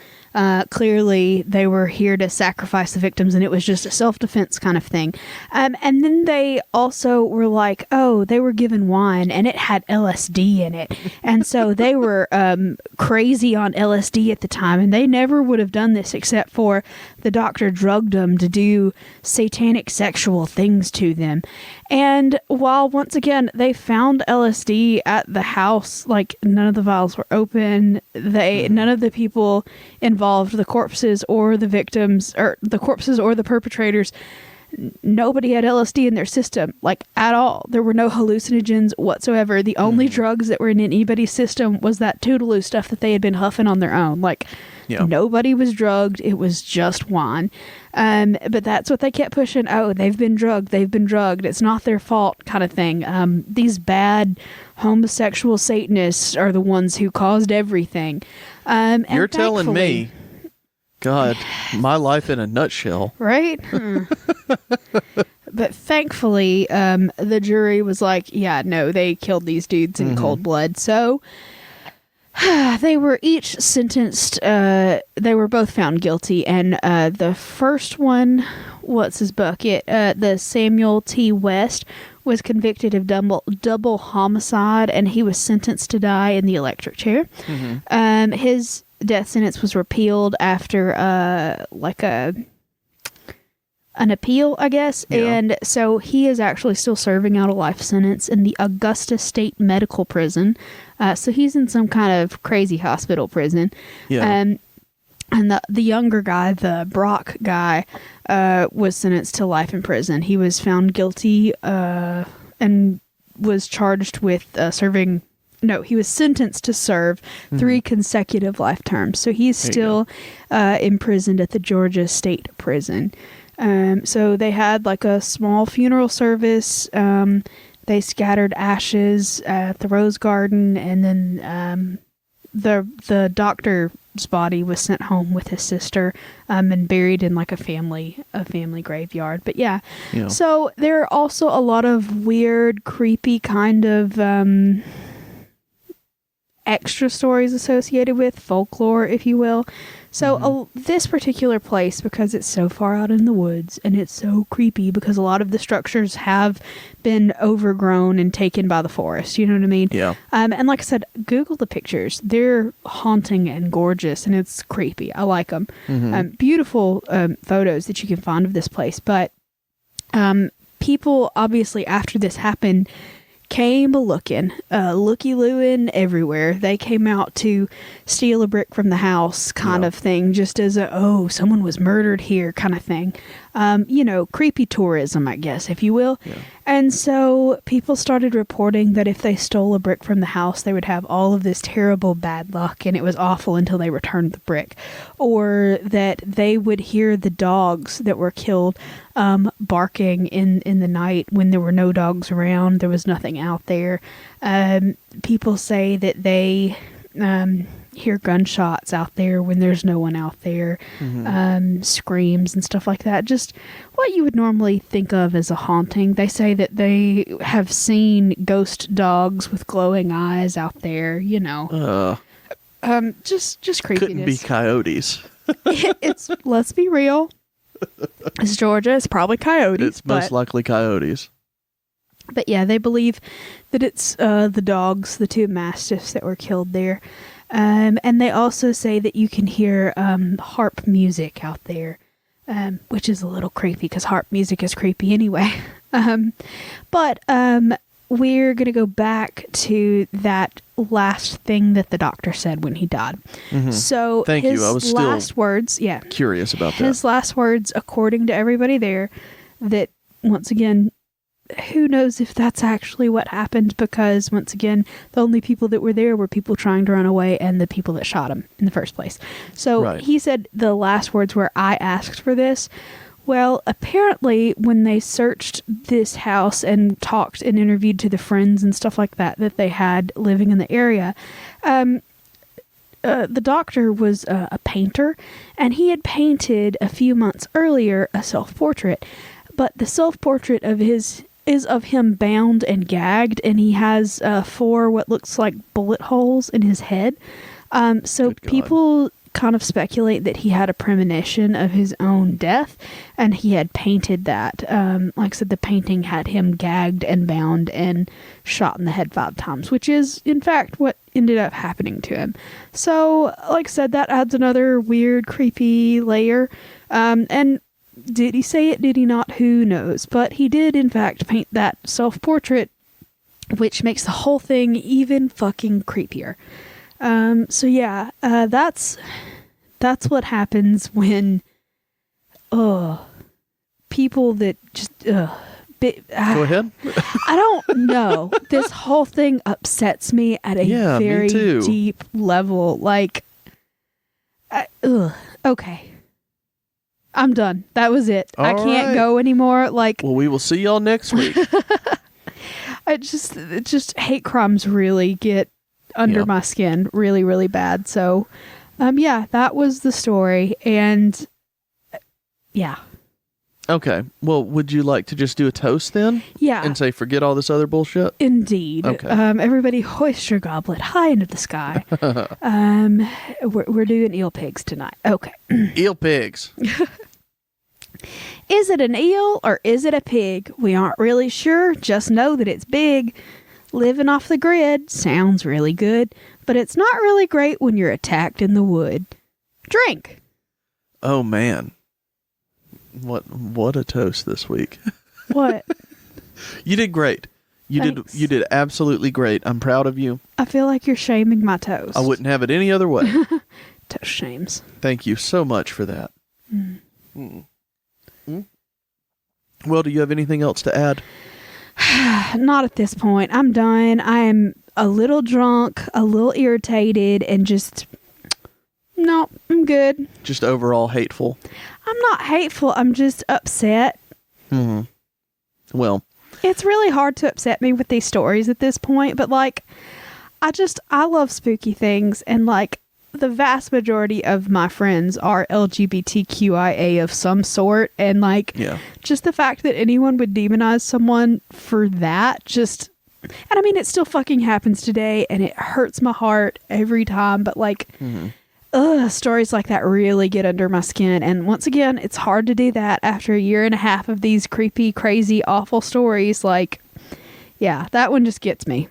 Clearly they were here to sacrifice the victims and it was just a self-defense kind of thing. And then they also were like, oh, they were given wine and it had LSD in it. And so they were crazy on LSD at the time and they never would have done this except for the doctor drugged them to do satanic sexual things to them. And while once again they found LSD at the house, like none of the vials were open, none of the people involved, the corpses or the victims, or the corpses or the perpetrators, nobody had LSD in their system, like at all. There were no hallucinogens whatsoever. The only drugs that were in anybody's system was that Toodaloo stuff that they had been huffing on their own. Like, Yeah. Nobody was drugged. It was just wine. But that's what they kept pushing. Oh, they've been drugged. They've been drugged. It's not their fault, kind of thing. These bad homosexual Satanists are the ones who caused everything. You're telling me, God, my life in a nutshell. Right? But thankfully, the jury was like, yeah, no, they killed these dudes in cold blood. So they were each sentenced. They were both found guilty. And the first one, what's his bucket? The Samuel T. West was convicted of double homicide, and he was sentenced to die in the electric chair. His death sentence was repealed after an appeal, I guess. Yeah. And so he is actually still serving out a life sentence in the Augusta State Medical Prison. So he's in some kind of crazy hospital prison. Yeah. And the younger guy, the Brock guy, was sentenced to life in prison. He was found guilty and was charged with he was sentenced to serve 3 consecutive life terms. So he's still imprisoned at the Georgia State Prison. So they had like a small funeral service. They scattered ashes at the Rose Garden, and then the doctor's body was sent home with his sister and buried in like a family graveyard. But yeah. So there are also a lot of weird, creepy kind of extra stories associated with folklore, if you will. So this particular place, because it's so far out in the woods and it's so creepy because a lot of the structures have been overgrown and taken by the forest, you know what I mean? Yeah. And like I said, Google the pictures. They're haunting and gorgeous, and it's creepy. I like them. Beautiful photos that you can find of this place. But people, obviously, after this happened, came looky-looing everywhere. They came out to steal a brick from the house kind of thing, just as someone was murdered here kind of thing. Creepy tourism, I guess, if you will. Yeah. And so people started reporting that if they stole a brick from the house, they would have all of this terrible bad luck, and it was awful until they returned the brick. Or that they would hear the dogs that were killed barking in the night when there were no dogs around. There was nothing out there. People say that they hear gunshots out there when there's no one out there, screams and stuff like that. Just what you would normally think of as a haunting. They say that they have seen ghost dogs with glowing eyes out there, just creepiness. Couldn't be coyotes. It's let's be real. It's Georgia. It's probably coyotes. It's most likely coyotes. But yeah, they believe that it's the dogs, the 2 mastiffs that were killed there. And they also say that you can hear harp music out there, which is a little creepy because harp music is creepy anyway. But we're going to go back to that last thing that the doctor said when he died. So Thank you. I was last words, curious about that. His last words, according to everybody there, that once again, who knows if that's actually what happened, because once again, the only people that were there were people trying to run away and the people that shot him in the first place. So he said the last words were, "I asked for this." Well, apparently when they searched this house and talked and interviewed to the friends and stuff like that they had living in the area, the doctor was a painter, and he had painted a few months earlier a self-portrait. But the self-portrait of his is of him bound and gagged, and he has 4 what looks like bullet holes in his head. So people kind of speculate that he had a premonition of his own death, and he had painted that. Like I said, the painting had him gagged and bound and shot in the head 5 times, which is, in fact, what ended up happening to him. So, like I said, that adds another weird, creepy layer. And did he say it? Did he not? Who knows? But he did, in fact, paint that self-portrait, which makes the whole thing even fucking creepier. So yeah, that's what happens when, people that just, Go ahead. I don't know. This whole thing upsets me at a very deep level. Like, Okay. I'm done. That was it. I All can't right. go anymore. Like, Well, we will see y'all next week. it just hate crimes really get under my skin really, really bad. So, yeah, that was the story. And yeah. Okay. Well, would you like to just do a toast then? Yeah. And say, forget all this other bullshit? Indeed. Okay. Everybody hoist your goblet high into the sky. We're doing eel pigs tonight. Okay. Eel pigs. Is it an eel or is it a pig? We aren't really sure. Just know that it's big. Living off the grid sounds really good, but it's not really great when you're attacked in the wood. Drink. Oh, man. What a toast this week. What? You did great. Thanks. You did absolutely great. I'm proud of you. I feel like you're shaming my toast. I wouldn't have it any other way. Toast shames. Thank you so much for that. Mm. Well, do you have anything else to add? Not at this point. I'm done. I am a little drunk, a little irritated, and just... No, I'm good. Just overall hateful. I'm not hateful. I'm just upset. Well, It's really hard to upset me with these stories at this point, but like, I love spooky things, and like, the vast majority of my friends are LGBTQIA of some sort, and like, just the fact that anyone would demonize someone for that, just, and I mean, it still fucking happens today, and it hurts my heart every time, but like, stories like that really get under my skin. And once again, it's hard to do that after a year and a half of these creepy, crazy, awful stories. Like, yeah, that one just gets me.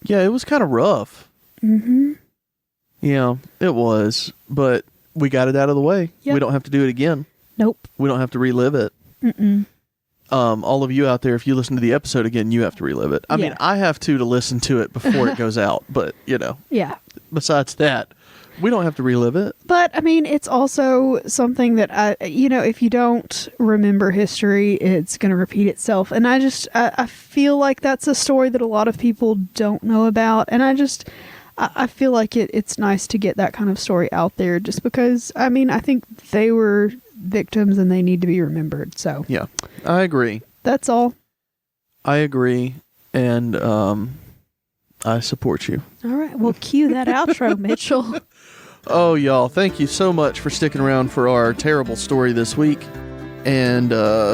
yeah, it was kind of rough. Yeah, it was. But we got it out of the way. Yep. We don't have to do it again. Nope. We don't have to relive it. All of you out there, if you listen to the episode again, you have to relive it. I mean, I have to listen to it before it goes out. But, Yeah. Besides that, we don't have to relive it. But, I mean, it's also something that, if you don't remember history, it's going to repeat itself. And I feel like that's a story that a lot of people don't know about. And I feel like it's nice to get that kind of story out there, just because, I mean, I think they were victims and they need to be remembered. So, Yeah, I agree. That's all. I agree. And I support you. All right. Well, cue that outro, Mitchell. Oh, y'all, thank you so much for sticking around for our terrible story this week. And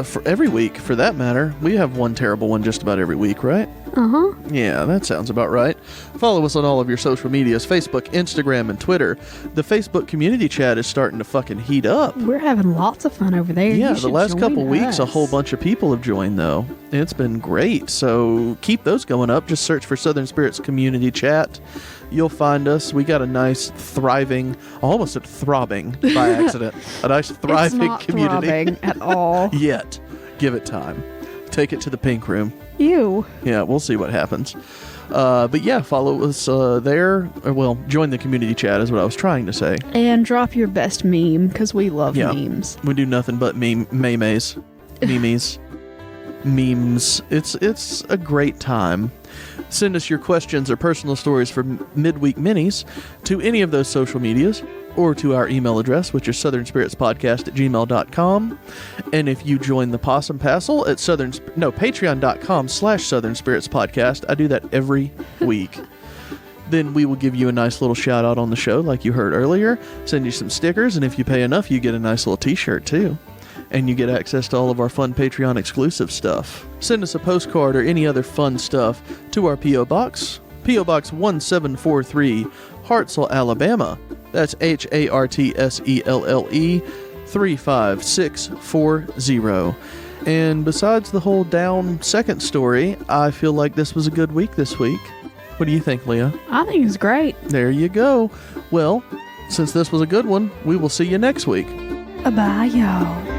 for every week, for that matter. We have one terrible one just about every week, right? Uh-huh. Yeah, that sounds about right. Follow us on all of your social medias, Facebook, Instagram, and Twitter. The Facebook community chat is starting to fucking heat up. We're having lots of fun over there. Yeah, You the should last join couple weeks, a us. whole bunch of people have joined, though. It's been great. So keep those going up. Just search for Southern Spirits Community Chat. You'll find us. We got a nice, thriving, I almost said throbbing by accident. A nice, thriving It's not community. throbbing at all. Yet. Give it time. Take it to the pink room. Ew. Yeah, we'll see what happens. But yeah, follow us there. Well, join the community chat is what I was trying to say. And drop your best meme, because we love Yeah. memes. We do nothing but memes. Memes. It's a great time. Send us your questions or personal stories for midweek minis to any of those social medias or to our email address, which is southernspiritspodcast@gmail.com. And if you join the Possum Passel at patreon.com/Southern Spirits Podcast, I do that every week. Then we will give you a nice little shout out on the show, like you heard earlier, send you some stickers, and if you pay enough, you get a nice little t-shirt too. And you get access to all of our fun Patreon exclusive stuff. Send us a postcard or any other fun stuff to our P.O. Box. P.O. Box 1743, Hartselle, Alabama. That's HARTSELLE 35640. And besides the whole down second story, I feel like this was a good week this week. What do you think, Leah? I think it's great. There you go. Well, since this was a good one, we will see you next week. Bye, y'all.